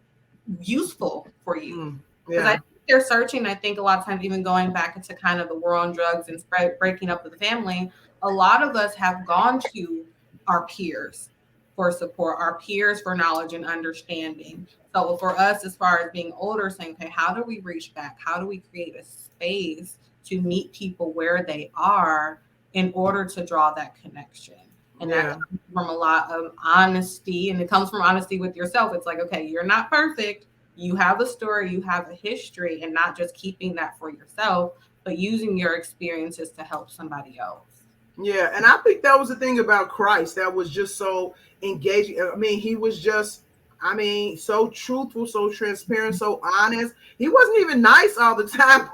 useful for you. Because I Yeah. think they're searching. I think a lot of times, even going back into kind of the war on drugs and breaking up with the family, a lot of us have gone to our peers for support, our peers for knowledge and understanding. So for us, as far as being older, saying, okay, how do we reach back? How do we create a space to meet people where they are in order to draw that connection? And that Yeah. comes from a lot of honesty, and it comes from honesty with yourself. It's like, okay, you're not perfect. You have a story, you have a history, and not just keeping that for yourself, but using your experiences to help somebody else. Yeah, and I think that was the thing about Christ that was just so engaging. I mean, he was just, I mean, so truthful, so transparent, so honest. He wasn't even nice all the time,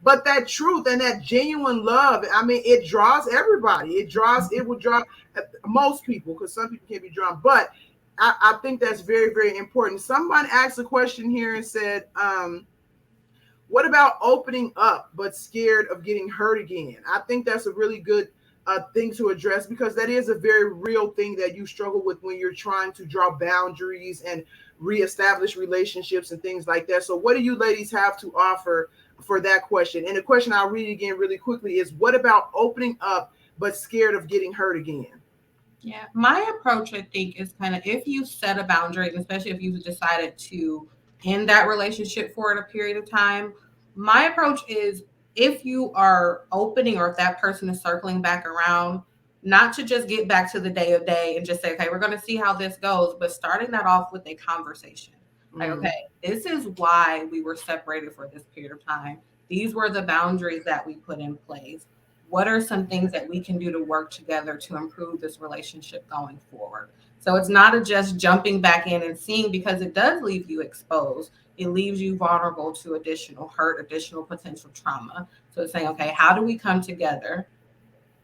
but that truth and that genuine love, I mean, it draws everybody. It will draw most people, because some people can't be drawn. But I think that's very, very important. Someone asked a question here and said, what about opening up but scared of getting hurt again? I think that's a really good thing to address, because that is a very real thing that you struggle with when you're trying to draw boundaries and reestablish relationships and things like that. So, what do you ladies have to offer for that question? And the question I'll read again really quickly is, what about opening up but scared of getting hurt again? Yeah, my approach, I think, is kind of if you set a boundary, and especially if you've decided to end that relationship for a period of time, my approach is if you are opening or if that person is circling back around, not to just get back to the day of day and just say, okay, we're going to see how this goes, but starting that off with a conversation. Like, Mm, okay, this is why we were separated for this period of time. These were the boundaries that we put in place. What are some things that we can do to work together to improve this relationship going forward? So it's not a just jumping back in and seeing, because it does leave you exposed. It leaves you vulnerable to additional hurt, additional potential trauma. So it's saying, okay, how do we come together,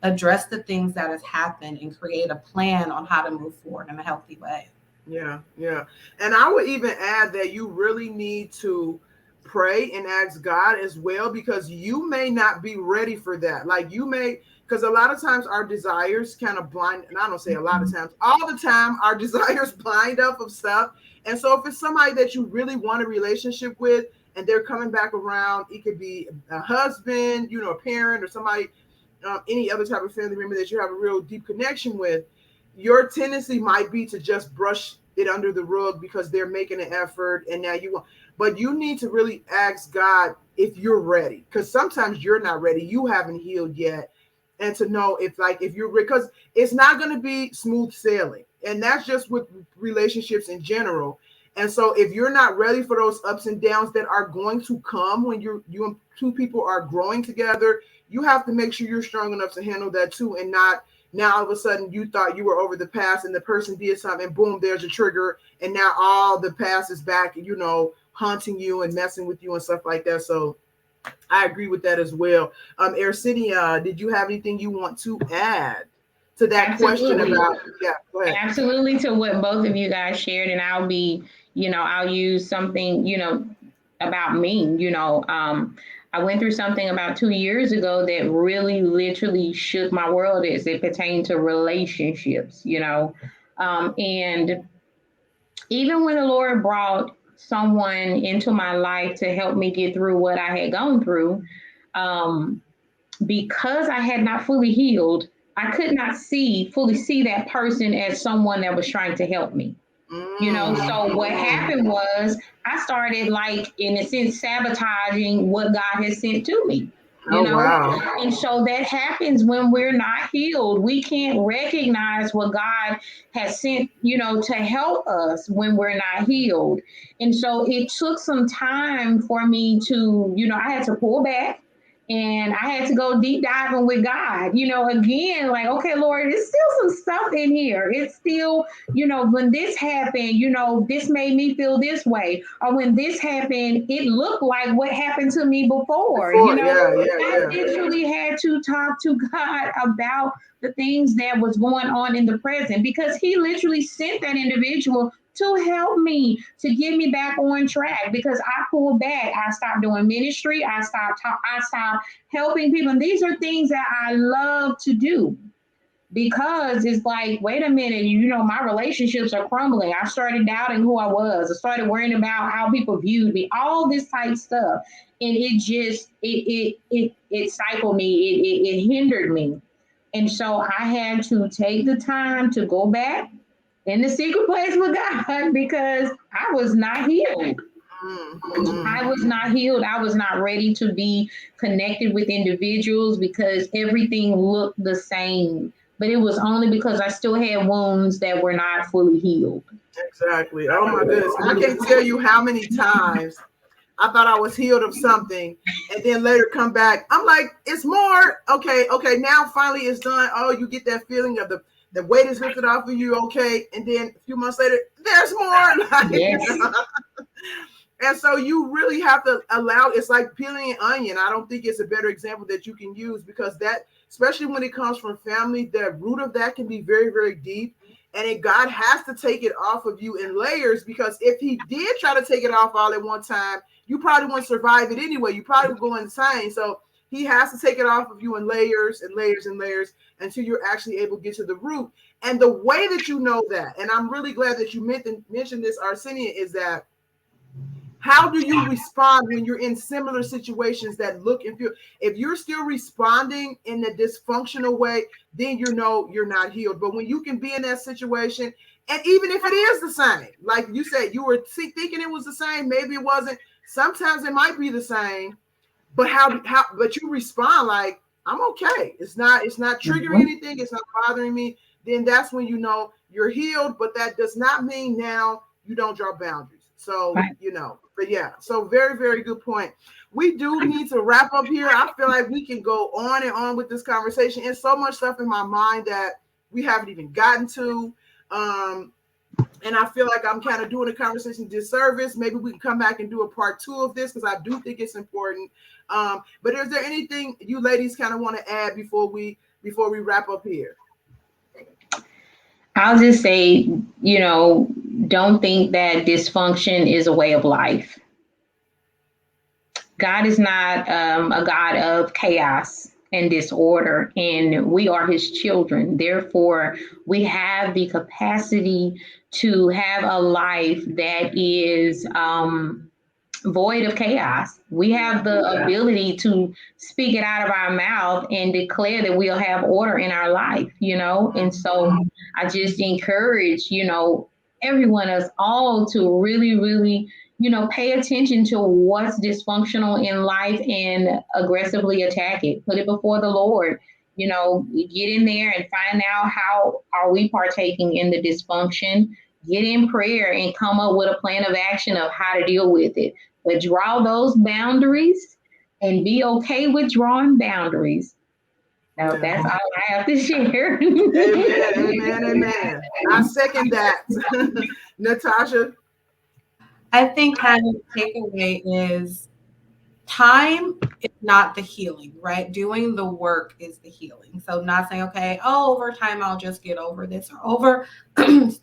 address the things that has happened, and create a plan on how to move forward in a healthy way? yeah, yeah. And I would even add that you really need to pray and ask God as well, because you may not be ready for that. Like you may, because a lot of times our desires kind of blind, and I don't say a lot of times, all the time, our desires blind up of stuff. And so if it's somebody that you really want a relationship with and they're coming back around, it could be a husband, you know, a parent, or somebody, any other type of family member that you have a real deep connection with, your tendency might be to just brush it under the rug because they're making an effort and now you want, but you need to really ask God if you're ready, because sometimes you're not ready, you haven't healed yet, and to know if, like, if you're, because it's not going to be smooth sailing, and that's just with relationships in general. And so if you're not ready for those ups and downs that are going to come when you and two people are growing together, you have to make sure you're strong enough to handle that too, and not now all of a sudden you thought you were over the past and the person did something and boom, there's a trigger. And now all the past is back, haunting you and messing with you and stuff like that. So I agree with that as well. Aircinia, did you have anything you want to add to that Absolutely. question about? Yeah, go ahead. Absolutely, to what both of you guys shared, and I'll use something, about me. I went through something about 2 years ago that really, literally shook my world as it pertained to relationships. And even when the Lord brought someone into my life to help me get through what I had gone through, um, because I had not fully healed, I could not fully see that person as someone that was trying to help me. So what happened was I started, like, in a sense, sabotaging what God has sent to me. Wow. And so that happens when we're not healed. We can't recognize what God has sent, to help us when we're not healed. And so it took some time for me to, I had to pull back. And I had to go deep diving with God, again, like, okay, Lord, there's still some stuff in here. It's still, when this happened, this made me feel this way. Or when this happened, it looked like what happened to me before. I literally had to talk to God about the things that was going on in the present, because he literally sent that individual to help me, to get me back on track, because I pulled back. I stopped doing ministry. I stopped helping people. And these are things that I love to do, because it's like, wait a minute, my relationships are crumbling. I started doubting who I was. I started worrying about how people viewed me, all this type stuff. And it just, it stifled me. It hindered me. And so I had to take the time to go back in the secret place with God, because I was not healed. I was not healed. I was not ready to be connected with individuals because everything looked the same. But it was only because I still had wounds that were not fully healed. Exactly. Oh my goodness. I can't tell you how many times I thought I was healed of something, and then later come back. I'm like, it's more. Okay. Now finally it's done. Oh, you get that feeling of the weight is lifted off of you. Okay. And then a few months later, there's more. Yes. And so you really have to allow, it's like peeling an onion. I don't think it's a better example that you can use, because that, especially when it comes from family, the root of that can be very, very deep. And God has to take it off of you in layers, because if he did try to take it off all at one time, you probably wouldn't survive it anyway. You probably would go insane. So he has to take it off of you in layers and layers and layers until you're actually able to get to the root. And the way that you know that, and I'm really glad that you mentioned this, Aircinia, is that how do you respond when you're in similar situations that look and feel? If you're still responding in a dysfunctional way, then you're not healed. But when you can be in that situation, and even if it is the same, like you said, you were thinking it was the same, maybe it wasn't. Sometimes it might be the same, but but you respond like, I'm okay. It's not triggering anything. It's not bothering me. Then that's when you're healed. But that does not mean now you don't draw boundaries. So, but yeah, so very, very good point. We do need to wrap up here. I feel like we can go on and on with this conversation. There's so much stuff in my mind that we haven't even gotten to. And I feel like I'm kind of doing a conversation disservice. Maybe we can come back and do a part 2 of this, because I do think it's important. But is there anything you ladies kind of want to add before we wrap up here? I'll just say, don't think that dysfunction is a way of life. God is not a God of chaos and disorder, and we are his children. Therefore, we have the capacity to have a life that is void of chaos. We have the ability to speak it out of our mouth and declare that we'll have order in our life, And so I just encourage, everyone, us all, to really, really, pay attention to what's dysfunctional in life and aggressively attack it. Put it before the Lord. Get in there and find out how are we partaking in the dysfunction. Get in prayer and come up with a plan of action of how to deal with it. But draw those boundaries and be okay with drawing boundaries. No, Yeah. that's all I have to share. Amen. I second that. Natasha. I think kind of takeaway is time is not the healing, right? Doing the work is the healing. So not saying, okay, oh, over time I'll just get over this, or over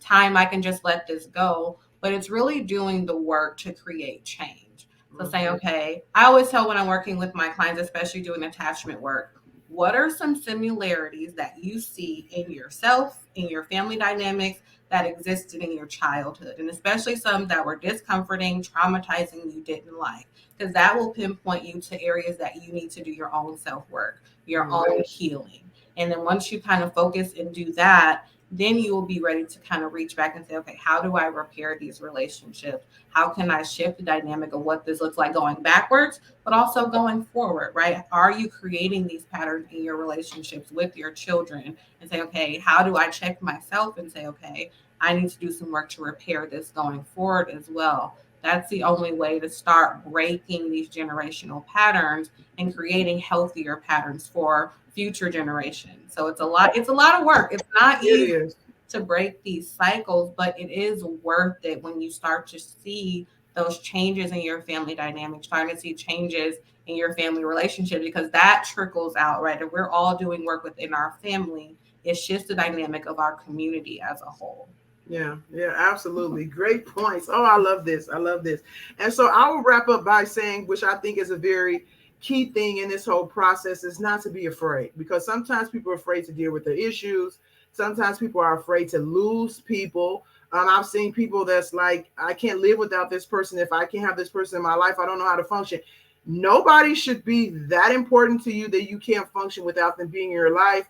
time I can just let this go. But it's really doing the work to create change. So saying, okay, I always tell when I'm working with my clients, especially doing attachment work, what are some similarities that you see in yourself, in your family dynamics that existed in your childhood, and especially some that were discomforting, traumatizing, you didn't like, because that will pinpoint you to areas that you need to do your own self work, your own healing. And then once you kind of focus and do that, then you will be ready to kind of reach back and say, okay, how do I repair these relationships? How can I shift the dynamic of what this looks like going backwards, but also going forward, right? Are you creating these patterns in your relationships with your children and say, okay, how do I check myself and say, okay, I need to do some work to repair this going forward as well. That's the only way to start breaking these generational patterns and creating healthier patterns for future generations. So it's a lot of work. It's not It easy is. to break these cycles, but it is worth it when you start to see those changes in your family dynamics, starting to see changes in your family relationship, because that trickles out, right? If we're all doing work within our family, it shifts the dynamic of our community as a whole. Yeah, absolutely. Great points. Oh, I love this. I love this. And so I will wrap up by saying, which I think is a very key thing in this whole process, is not to be afraid, because sometimes people are afraid to deal with their issues. Sometimes people are afraid to lose people. I've seen people that's like, I can't live without this person. If I can't have this person in my life, I don't know how to function. Nobody should be that important to you that you can't function without them being in your life.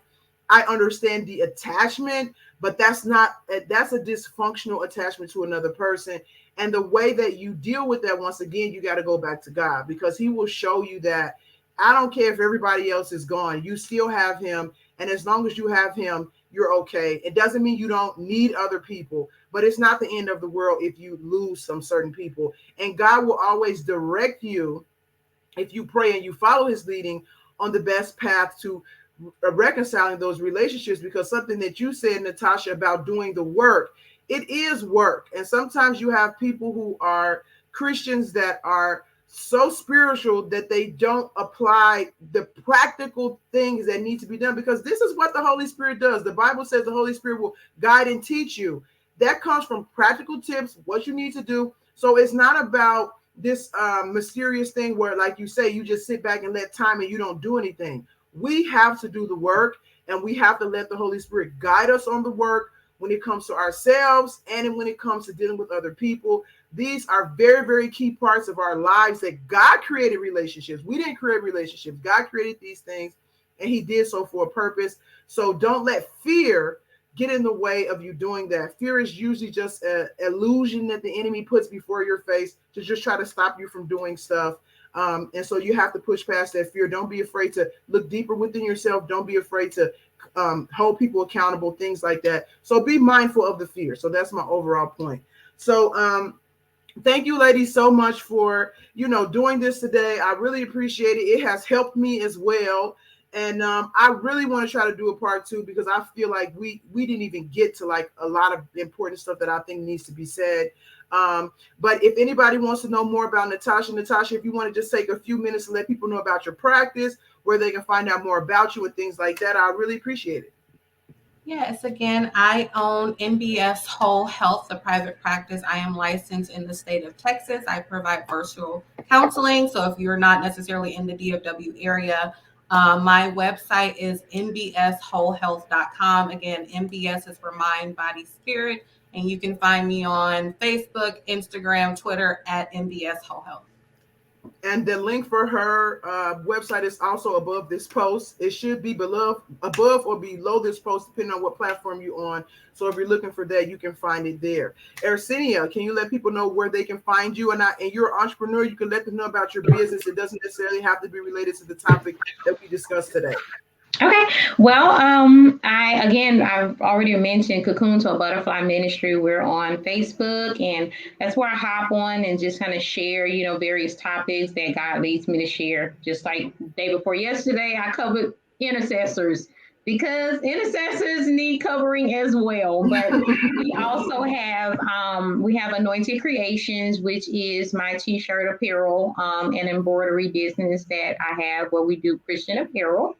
I understand the attachment, but that's a dysfunctional attachment to another person. And the way that you deal with that, once again, you got to go back to God, because he will show you that I don't care if everybody else is gone, you still have him. And as long as you have him, you're okay. It doesn't mean you don't need other people, but it's not the end of the world if you lose some certain people. And God will always direct you, if you pray and you follow his leading, on the best path to reconciling those relationships. Because something that you said, Natasha, about doing the work, it is work. And sometimes you have people who are Christians that are so spiritual that they don't apply the practical things that need to be done, because this is what the Holy Spirit does. The Bible says the Holy Spirit will guide and teach you. That comes from practical tips, what you need to do. So it's not about this mysterious thing where, like you say, you just sit back and let time and you don't do anything. We have to do the work, and we have to let the Holy Spirit guide us on the work when it comes to ourselves and when it comes to dealing with other people. These are very, very key parts of our lives, that God created relationships. We didn't create relationships. God created these things, and he did so for a purpose. So don't let fear get in the way of you doing that. Fear is usually just an illusion that the enemy puts before your face to just try to stop you from doing stuff. And so you have to push past that fear. Don't be afraid to look deeper within yourself. Don't be afraid to hold people accountable, things like that. So be mindful of the fear. So that's my overall point. So thank you, ladies, so much for doing this today. I really appreciate it. It has helped me as well. And I really want to try to do a part two, because I feel like we didn't even get to like a lot of important stuff that I think needs to be said. But if anybody wants to know more about Natasha, if you want to just take a few minutes and let people know about your practice, where they can find out more about you and things like that, I really appreciate it. Yes, again, I own NBS Whole Health, the private practice. I am licensed in the state of Texas. I provide virtual counseling. So if you're not necessarily in the DFW area, my website is nbswholehealth.com. Again, NBS is for mind, body, spirit. And you can find me on Facebook, Instagram, Twitter at NBS Whole Health. And the link for her website is also above this post. It should be above or below this post, depending on what platform you're on. So if you're looking for that, you can find it there. Aircinia, can you let people know where they can find you? And you're an entrepreneur. You can let them know about your business. It doesn't necessarily have to be related to the topic that we discussed today. Okay. Well, I've already mentioned Cocoon to a Butterfly Ministry. We're on Facebook, and that's where I hop on and just kind of share, various topics that God leads me to share. Just like day before yesterday, I covered intercessors, because intercessors need covering as well. But we also have Anointed Creations, which is my t-shirt apparel and embroidery business that I have, where we do Christian apparel.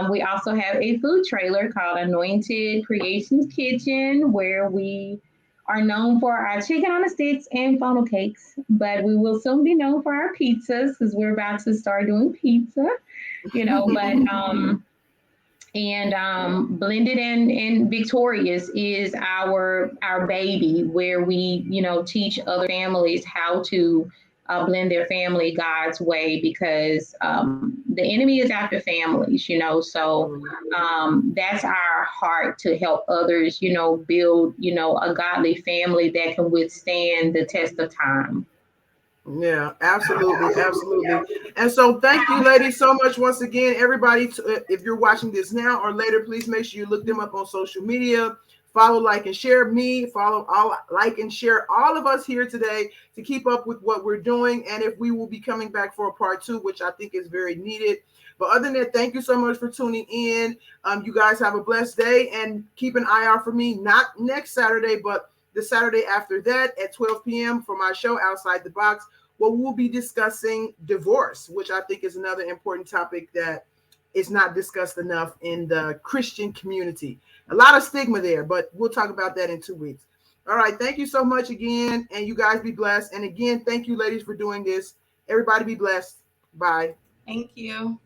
We also have a food trailer called Anointed Creations Kitchen, where we are known for our chicken on the sticks and funnel cakes, but we will soon be known for our pizzas because we're about to start doing pizza, but and Blended and Victorious is our baby, where we teach other families how to blend their family God's way, because the enemy is after families, so that's our heart, to help others build a godly family that can withstand the test of time. Yeah, absolutely, absolutely. And so thank you, ladies, so much once again. Everybody, if you're watching this now or later, please make sure you look them up on social media. Follow, like, and share me. Follow, all, like, and share all of us here today to keep up with what we're doing. And if we will be coming back for a part 2, which I think is very needed. But other than that, thank you so much for tuning in. You guys have a blessed day, and keep an eye out for me, not next Saturday, but the Saturday after that at 12 p.m. for my show, Outside the Box, where we'll be discussing divorce, which I think is another important topic that is not discussed enough in the Christian community. A lot of stigma there, but we'll talk about that in 2 weeks. All right. Thank you so much again. And you guys be blessed. And again, thank you, ladies, for doing this. Everybody be blessed. Bye. Thank you.